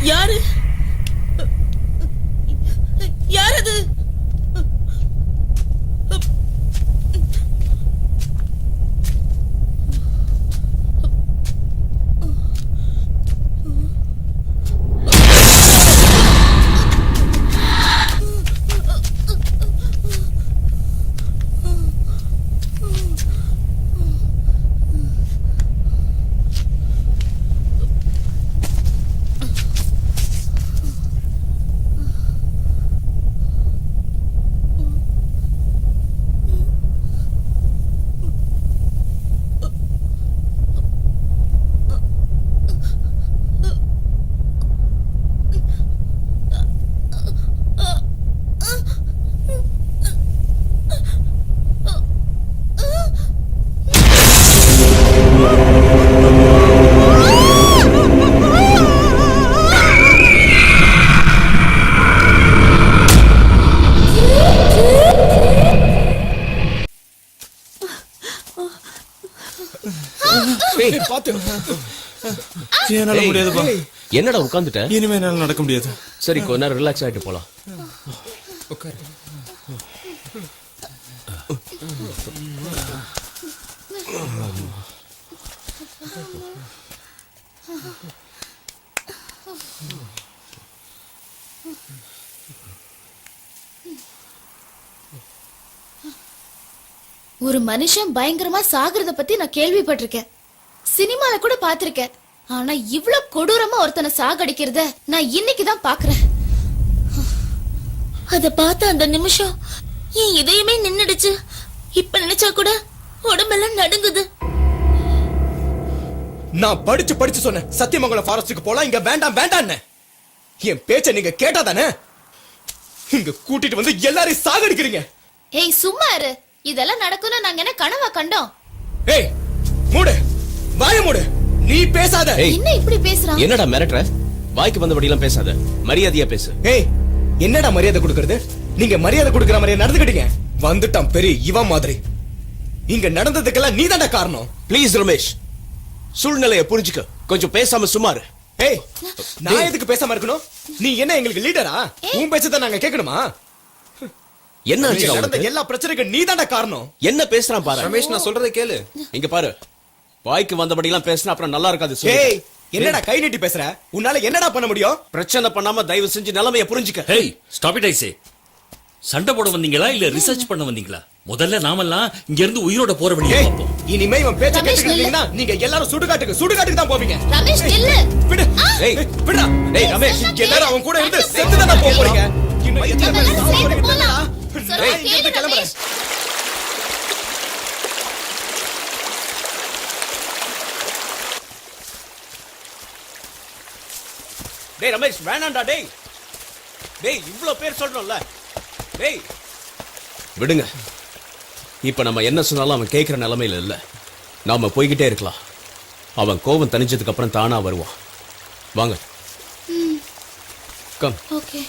யாரு யார் அது? ஏய், பாத்து. என்னால ஏய், முடியாதுப்பா. என்னடா உட்காந்துட்ட? இனிமே என்னால நடக்க முடியாது. சரி கொஞ்ச நேரம் ரிலாக்ஸ் ஆயிட்டு போலாம். உட்காரு. ஒரு மனுஷன் பயங்கரமா சாகுறத பத்தி நான் கேள்விப்பட்டிருக்கேன், சினிமால கூட பாத்திருக்கேன். ஆனா இவ்ளோ கொடூரமா ஒருத்தனை சாகடிக்கிறத நான் இன்னைக்கு தான் பாக்குறேன். அத பார்த்த அந்த நிமிஷம் என் இதயமே நின்னுடுச்சு. இப்ப நினைச்சா கூட உடம்பெல்லாம் நடுங்குது. நான் படிச்சு படிச்சு சொன்னேன் சத்தியமங்கலம் ஃபாரஸ்டுக்கு போலாம், இங்க வேண்டாம் வேண்டான்னு. என் பேச்ச நீங்க கேட்டாதானே இங்க கூட்டிட்டு வந்து எல்லாரையும் சாகடிக்கிறீங்க. ஏய் சும்மா இரு, இதெல்லாம் நடக்கும்னு நாங்க என்ன கனவா கண்டோம்? ஏய் மூடு, வாய மூடு, நீ பேசாத. ஏய், என்ன இப்படி பேசுறான்? என்னடா மிரட்டுற? வாய்க்கு வந்தபடி எல்லாம் பேசாத, மரியாதையா பேசு. ஏய் என்னடா மரியாதை கொடுக்கறது? நீங்க மரியாதை கொடுக்கற மாதிரியே நடந்துக்கிட்டீங்க. வந்துட்டான் பெரிய இவன் மாதிரி. இங்க நடந்ததுக்கெல்லாம் நீதான்டா காரணம். ப்ளீஸ் ரமேஷ், சூழ்நிலையை புரிஞ்சுக்க, கொஞ்சம் பேசாம சுமாரு. ஏய் நான் எதுக்கு பேசாம இருக்கணும்? நீ என்ன எங்களுக்கு லீடரா? உன் பேச்சதான் நாங்க கேட்கணுமா? என்ன இங்க ஆச்சுடா நடந்த உனக்கு? எல்லா பிரச்சனைக்கும் நீதான்டா காரணம். என்ன பேசுறான் பாரு. ரமேஷ், நான் சொல்றதை கேளு. இங்க பாரு, வாய்க்கு வந்தபடி எல்லாம் பேசினா அப்புறம் நல்லா இருக்காது. சொல்லு. ஏய் என்னடா கை நீட்டி பேசுற? உன்னால என்னடா பண்ண முடியும்? பிரச்சனை பண்ணாம தயவு செஞ்சு நிலைமையை புரிஞ்சுக்க. ஹேய் ஸ்டாப் இட் ஐ சே. சண்டை போட வந்தீங்களா இல்ல ரிசர்ச் பண்ண வந்தீங்களா? முதல்ல நாமெல்லாம் இங்க இருந்து உயிரோட போற வழியை ஏய் பார்ப்போம். இனிமே இவன் பேச்ச ரமேஷ், கேட்டுக்கிட்டீங்கன்னா நீங்க எல்லாரும் சுடுகாட்டுக்கு தான் போவீங்க. ரமேஷ் நில்லு. விடு. ஏய், விடுடா. டேய் ரமேஷ், எல்லாரும் அவன் கூட இருந்து செத்துதானே போக போறீங்க. இன்னும் எத்தனை பேர் எல்லாரும் சாவ சேர்ந்து போறீங்க போலாம். தெரியுமா? சொல்றதை ஏய், இங்க இருந்து கேளு, கிளம்புறேன். ரமேஷ். டேய் ரமேஷ் வேணாம்டா. டேய் டேய் இவ்ளோ பேர் சொல்றோம்ல. டேய் விடுங்க. இப்ப நம்ம என்ன சொன்னாலும் அவன் கேட்கிற நிலைமையில இல்ல. நாம போய்கிட்டே இருக்கலாம். அவன் கோபம் தணிஞ்சதுக்கு அப்புறம் தானா வருவான். வாங்க. கம். ஓகே.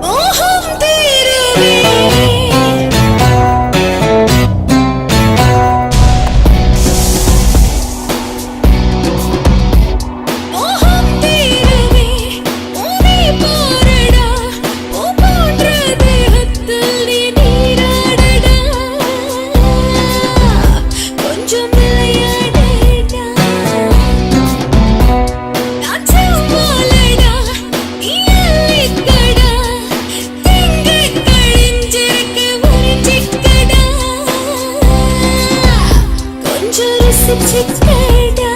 மோகம் தீரவே மோகம் தீரவே உன்னை பாரடா ஓ போன்ற தேகத்தில் நீ நீராடடா கொஞ்சம் விளையாடடா நான் செவ்வாழடா நீ அள்ளிக்கடா திங்க கழிஞ்சிருக்க உறிஞ்சிக்கடா கொஞ்சம் ருசிச்சுக்கடா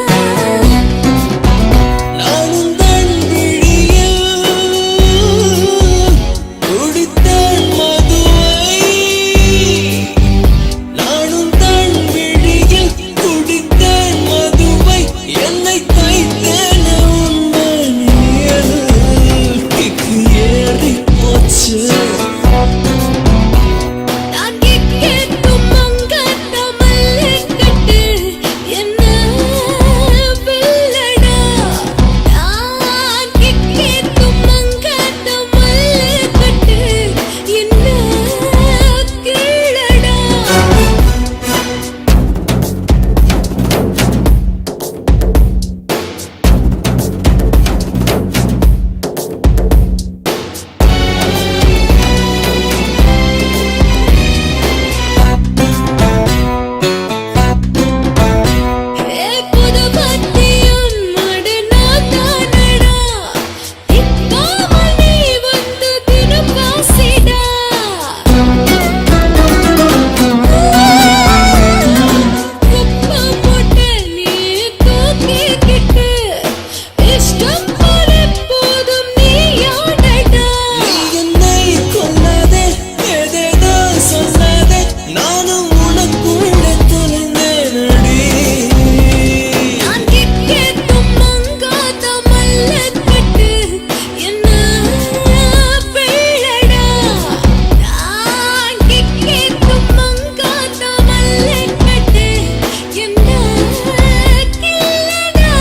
நானும் தன் விழியில் குடித்தேன் மதுவை நானும் தன் விழியில் குடித்தேன் மதுவை என்னை தைத்தேன் உன்மணியில் கிக்கு ஏறி போச்சு நான் கேட்கும் மங்காத்த மல்லிக்கட்டு என்ன வெல்லடா நான் கேட்கும் மங்காத்த மல்லிக்கட்டு என்ன கீழடா புது பத்தியும் மடு நாதானடா இப்பாமல் நீ வந்து திருப்பாசிடா குப்பை போட்ட நீ தூக்கிக்கிட்டு இஷ்டம் போல போதும் நீ யாடடா நீ என்னை கொல்லாதே ஏதேதோ சொல்லாதே நானும் உனக்குள்ள தொலைந்தேனடி நான் கேட்கும் மங்காத மல்லிக்கட்டு என்ன வெல்லடா நான் கேட்கும் மங்காத மல்லிக்கட்டு என்ன கில்லடா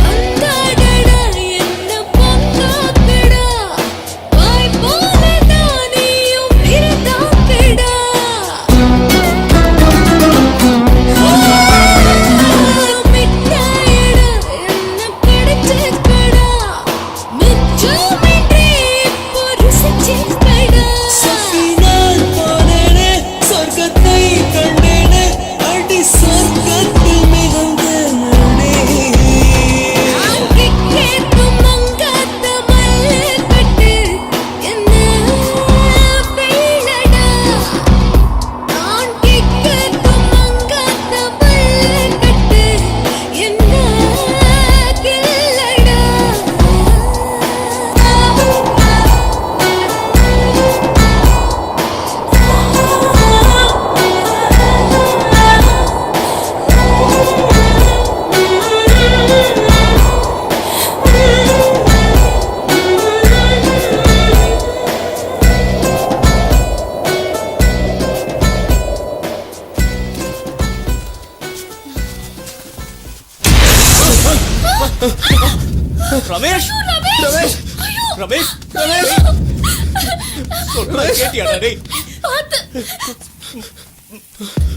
அந்தாடடா என்ன பொங்காக்கடா வாய் போல தானியும் இருந்தாக்கடா மிட்டாயடா என்ன கிடைச்சக்கடா மிச்சமின்றி இப்போ ருசிச்சக்கடா நான் போனேனே சொர்க்கத்தை கண்டேனே அடி சொர்க்கத்தில் மிகுந்தேனே நான் கேட்கும் மங்காத்த மல்லிக்கட்டு என்ன வெல்லடா நான் கேட்கும் மங்காத்த மல்லிக்கட்டு என்ன கில்லடா ரமேஷ் ரமேஷ் ரமேஷ் ரமேஷ் சொல்றத கேட்டியாடா டேய்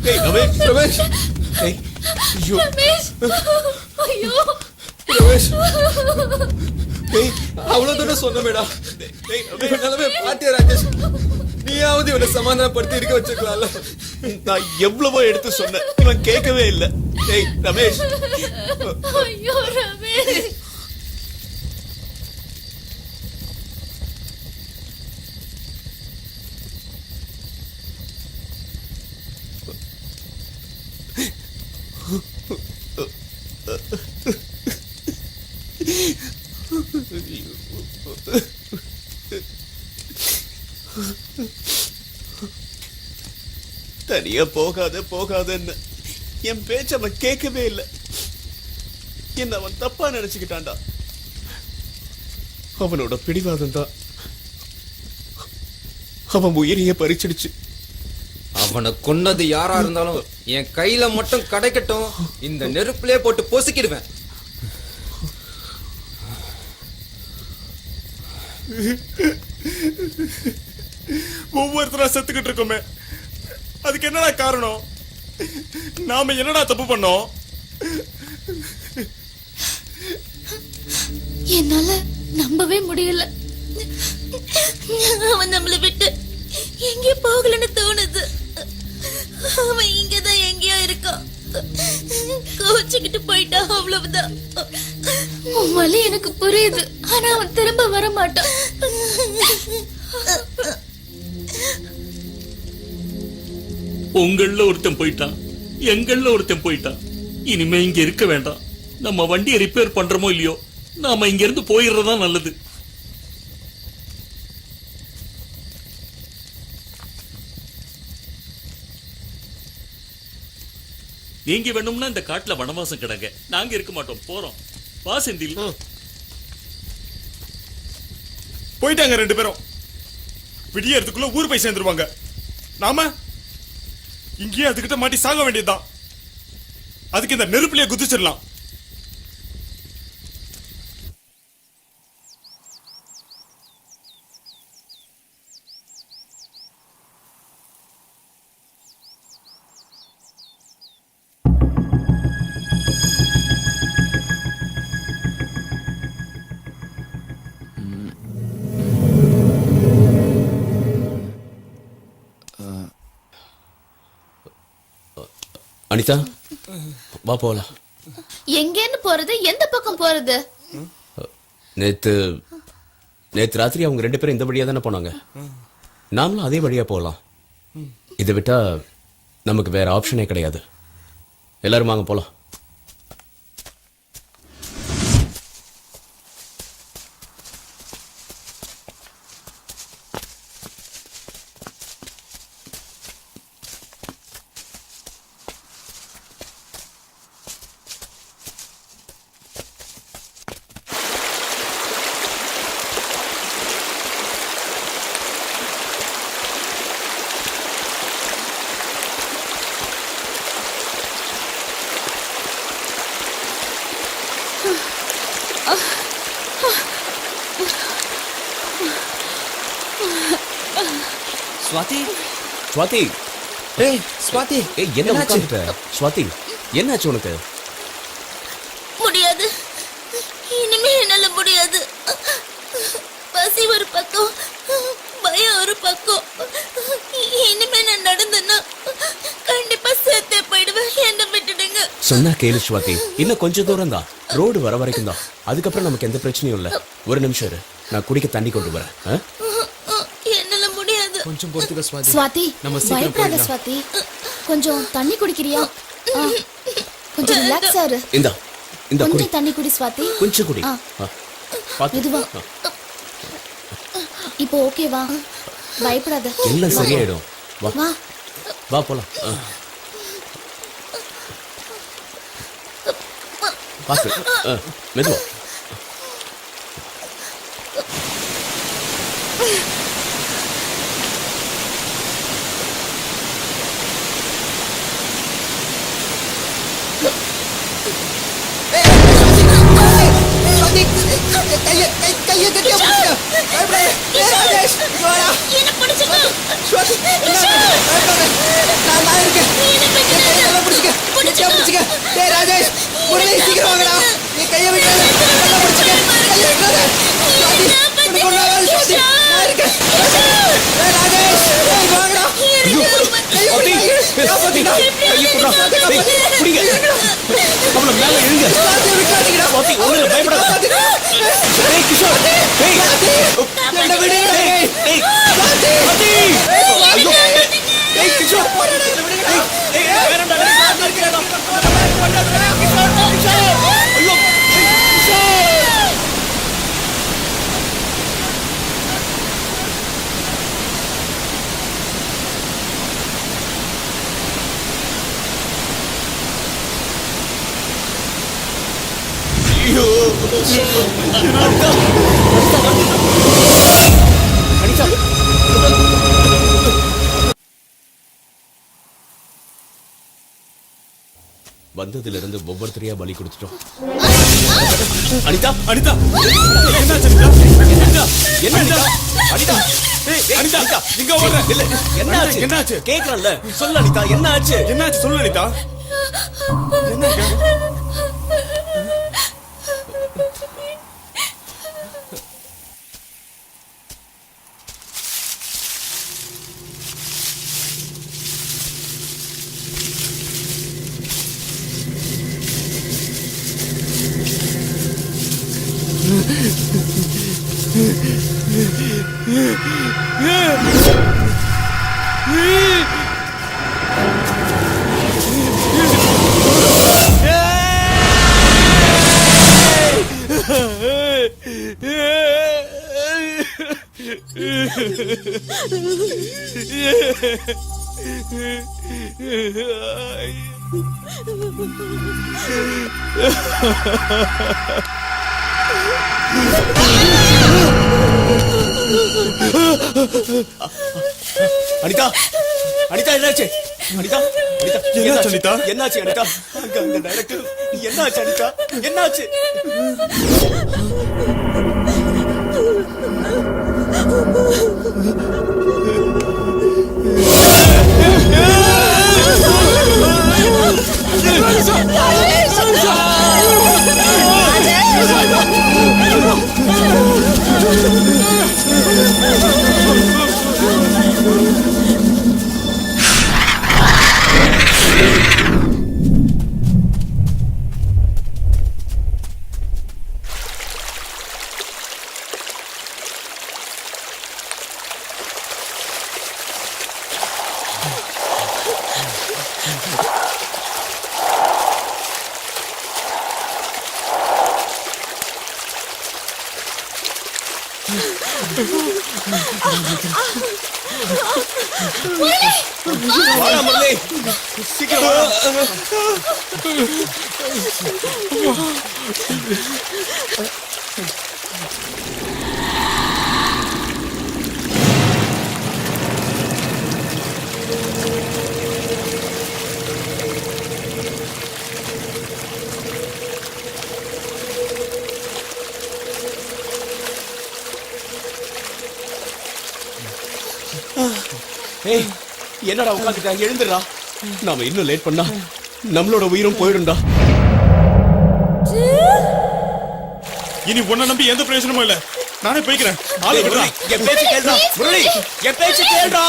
ஏய் ரமேஷ் ரமேஷ் ஏய் ஐயோ ரமேஷ் ஐயோ ரமேஷ் ஏய் அவ்வளவு தூரம் சொன்னமேடா ஏய் நிலைமை பாத்தியா ராஜேஷ், நீயாவது இவனை சமாதானப்படுத்தி இருக்க வச்சிருக்கலாம்ல. நான் எவ்வளவோ எடுத்து சொன்னேன், இவன் கேட்கவே இல்ல. ஏய் ரமேஷ் ஐயோ ரமேஷ் தனியா போகாத போகாதன்னு என் பேச்ச அவன் கேட்கவே இல்லை. என்ன அவன் தப்பா நினைச்சுக்கிட்டான்டா. அவனோட பிடிவாதம் தான் அவன் உயிரையே பறிச்சிடுச்சு. அவனை கொன்னது யாரா இருந்தாலும் என் கையில மட்டும் கிடைக்கட்டும், இந்த நெருப்பிலே போட்டு பொசுக்கிடுவேன். ஒவ்வொருத்தரா செத்துக்கிட்டு இருக்கோமே, அதுக்கு என்னடா காரணம்? நாம என்னடா தப்பு பண்ணோம்? என்னால நம்பவே முடியல. அவன் நம்மளை விட்டு எங்கே போகலன்னு தோணுது. அவன் இங்கதான் எங்கேயோ இருக்கான். கோச்சுக்கிட்டு போயிட்டா, அவ்வளவுதான். உன் வலி எனக்கு புரியுது, ஆனா அவன் திரும்ப வர மாட்டான். உங்கள ஒருத்தன் போயிட்டான், எங்கள ஒருத்தன் போயிட்டான். இனிமே இங்க இருக்க வேண்டாம். நம்ம வண்டியை ரிப்பேர் பண்றோமோ இல்லையோ, நாம இங்க இருந்து போயிடுறதா நல்லது. நீங்க வேணும்னா இந்த காட்டுல வனவாசம் கிடங்க, நாங்க இருக்க மாட்டோம். போறோம். வா செந்தில். போயிட்டாங்க ரெண்டு பேரும். விடியறதுக்குள்ள ஊர் போய் சேர்ந்துருவாங்க. நாம இங்கேயே அதுகிட்ட மாட்டி சாக வேண்டியதுதான். அதுக்கு இந்த நெருப்புலயே குதிச்சிடலாம். அனிதா, வா போலாம். எங்கேன்னு போறது? எந்த பக்கம் போறது? நேத்து ராத்திரி அவங்க ரெண்டு பேரும் இந்த வழியா தானே போனாங்க. நாமளும் அதே வழியா போகலாம். இதை விட்டா நமக்கு வேற ஆப்ஷனே கிடையாது. எல்லாரும் வாங்க போலாம். ஸ்வாதி, ஸ்வாதி, ஏய் ஸ்வாதி, ஏய் என்ன உட்கார்ந்துட்ட? ஸ்வாதி, என்னாச்சு உனக்கு? முடியாது, இனிமே என்னால முடியாது. பசி ஒரு பக்கம், பயம் ஒரு பக்கம். இனிமே நான் நடந்தேன்னா கண்டிப்பா சேர்த்தே போயிடுவேன். என்ன விட்டுடுங்க. சொன்னா கேளு ஸ்வாதி, இன்னும் கொஞ்சம் தூரம் தான். ரோடு வர வரைக்கும் தான். அதுக்கப்புறம் நமக்கு எந்த பிரச்சனையும் இல்ல. ஒரு நிமிஷம் இரு, நான் குடிக்க தண்ணி கொண்டு வரேன். என்னால முடியாது. கொஞ்சம் பொறுத்துக்க ஸ்வாதி. ஸ்வாதி, நம்ம சீக்கிரம் பயப்படாத போயிடலாம். ஸ்வாதி. கொஞ்சம் தண்ணி குடிக்கிறியா? கொஞ்சம் ரிலாக்ஸ் ஆரு. இந்தா குடி, கொஞ்சம் தண்ணி குடி ஸ்வாதி. கொஞ்சம் குடி. ஆ. பாத்து. மெதுவா. இப்போ ஓகேவா? பயப்படாத. எல்லாம் சரியாயிடும். வா வா. வா போலாம். பாத்து, மெதுவா. சுவாதி, நான் இருக்கேன். என் கையை நல்லா பிடிச்சுக்க. கெட்டியா பிடிச்சுக்க. டேய் ராஜேஷ், முரளி சீக்கிரம் வாங்கடா. நீ கையை விட்டாத. நல்லா பிடிச்சுக்க. கையை விட்டாத. சுவாதி, உனக்கு ஒண்ணும் ஆகாது சுவாதி. நான் இருக்கேன். டேய் ராஜேஷ், டேய் வாங்கடா. கையை விட்டாத. காப்பாத்திடா. கையை குடுறா. டேய், புடிங்க. அவளை மேல இழுங்க. சுவாதியை விட்டாதீங்கடா. சுவாதி, ஒண்ணுல பயப்படாத. காப்பாத்திடா. டேய் கிஷோர், டேய். என்னை விடு. டேய், டேய். சுவாதி. ஐயோ. டேய் கிஷோர். டேய், டேய், வேறடா. நான் இருக்கேன்டா. கிஷோர். ஐயோ. கிஷோர். ஐயோ. அனிதா. வந்ததுல இருந்து ஒவ்வொருத்தரையா பலி கொடுத்துட்டோம். அனிதா, அனிதா, என்னாச்சு அனிதா? என்ன அனிதா? அனிதா, அனிதா, இங்க வர. இல்ல, என்னாச்சு? என்னாச்சு? கேக்குறல்ல, சொல்லு அனிதா, என்னாச்சு? என்னாச்சு சொல்லு அனிதா. என்னாச்சு? அனிதா, அனிதா, என்னாச்சு? அனிதா, அனிதா, என்னாச்சு அனிதா? என்னாச்சு அனிதா? அங்க அங்க நடக்கு. என்னாச்சு அனிதா? என்னாச்சு? வாடா முரளி, சீக்கிரம் வா. ஏய், என்னடா உட்காந்துட்டா? எழுந்துடா. நாம இன்னும் லேட் பண்ணா நம்மளோட உயிரும் போயிடும்டா. இனி உன்னை நம்பி எந்த பிரயோஜனமும் இல்ல. நானே போய்க்கிறேன். ஆளை ஏய், விடுறா. முரளி, என் பேச்சு கேளுடா. முரளி, என் பேச்சு கேளுடா.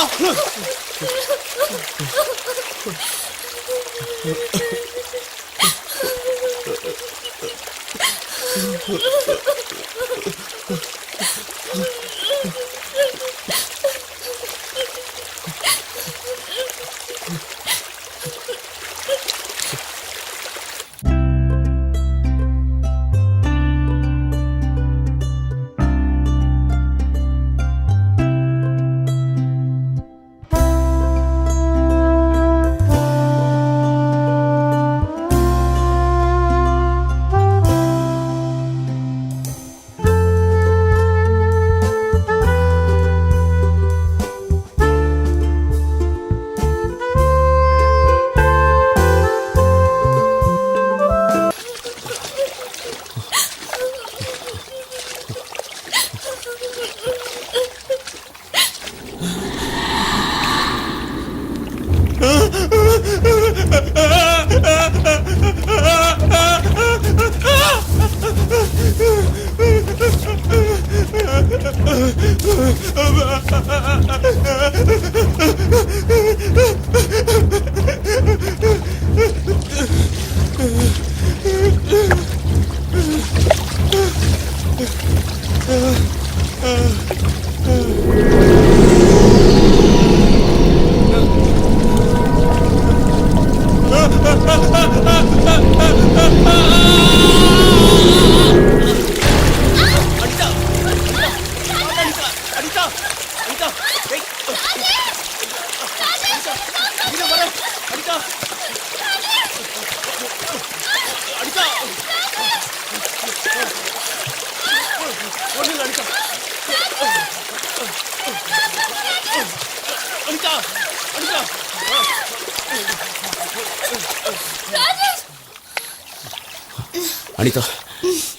அனிதா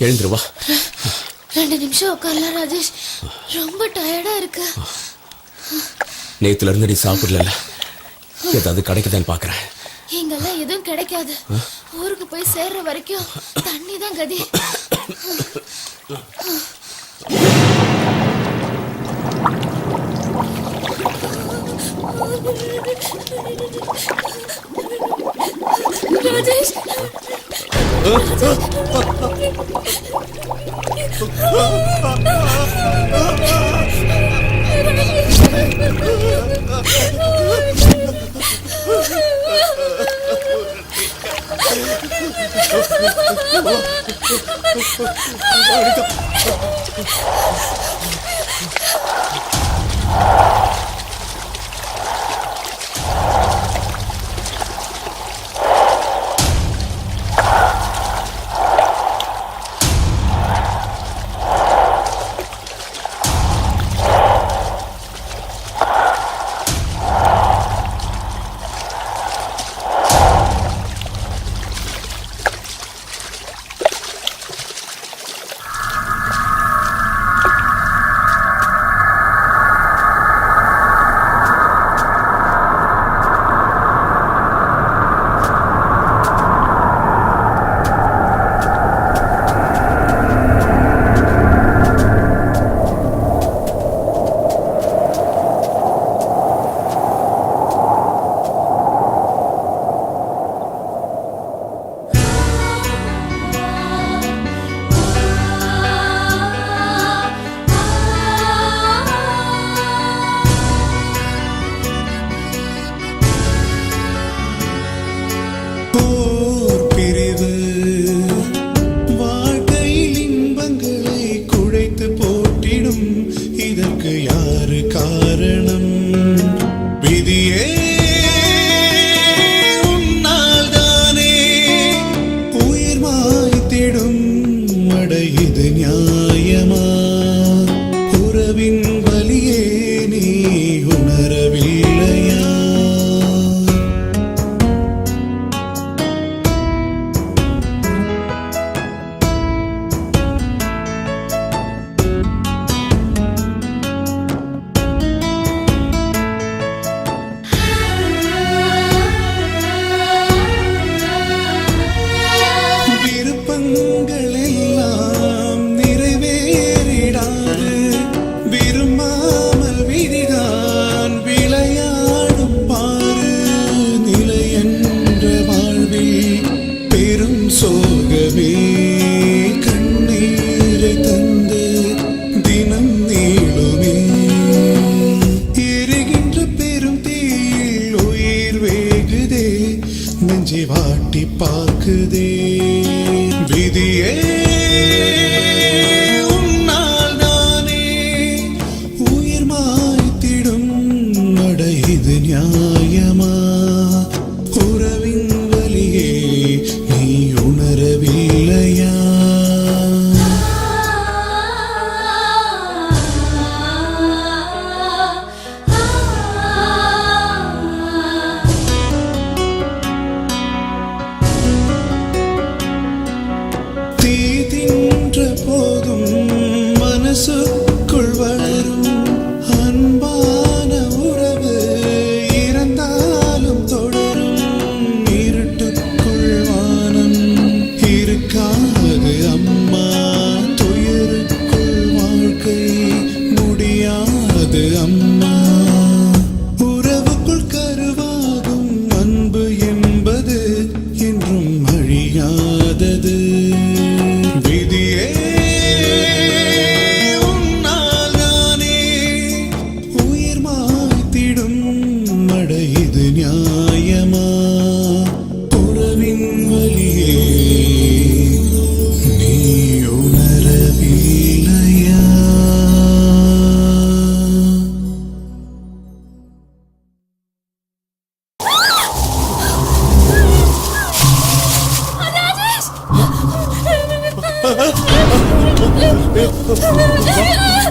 எழுந்துரு வா. 2 நிமிஷம் உட்காரலாம் ராஜேஷ், ரொம்ப டயர்டா இருக்கு. நேத்துல இருந்து நீ சாப்பிடல, ஏதாவது கிடைக்குதான்னு பாக்குறேன். இங்கெல்லாம் எதுவும் கிடைக்காது. ஊருக்கு போய் சேர்ற வரைக்கும் தண்ணி தான் கதி. ராஜேஷ்,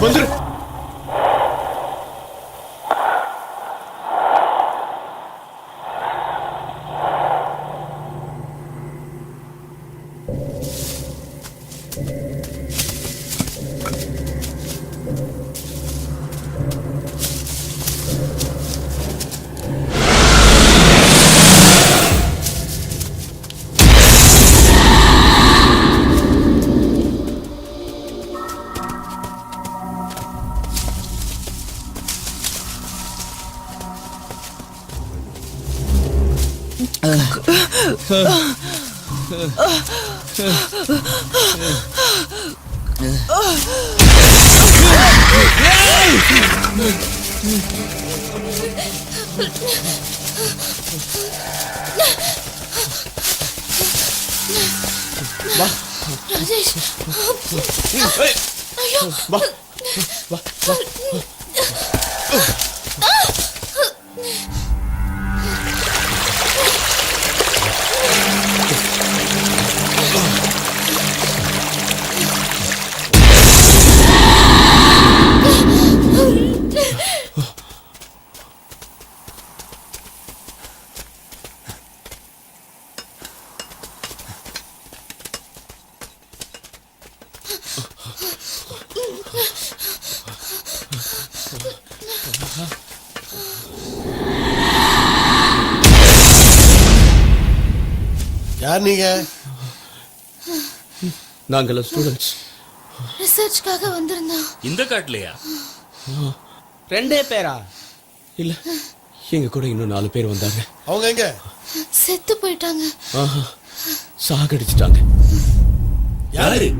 வந்துரு. ராஜேஷ் ஐயோ வா வா வா யார் நீங்க? நாங்கெல்லாம் ஸ்டூடெண்ட்ஸ். ரிசர்ச்காக வந்திருந்தோம். இந்த காட்டுலயா? 2 பேரா? இல்ல, எங்க கூட இன்னும் 4 பேர் வந்தாங்க. அவங்க எங்க? செத்து போயிட்டாங்க. சாகடிச்சிட்டாங்க. யாரு?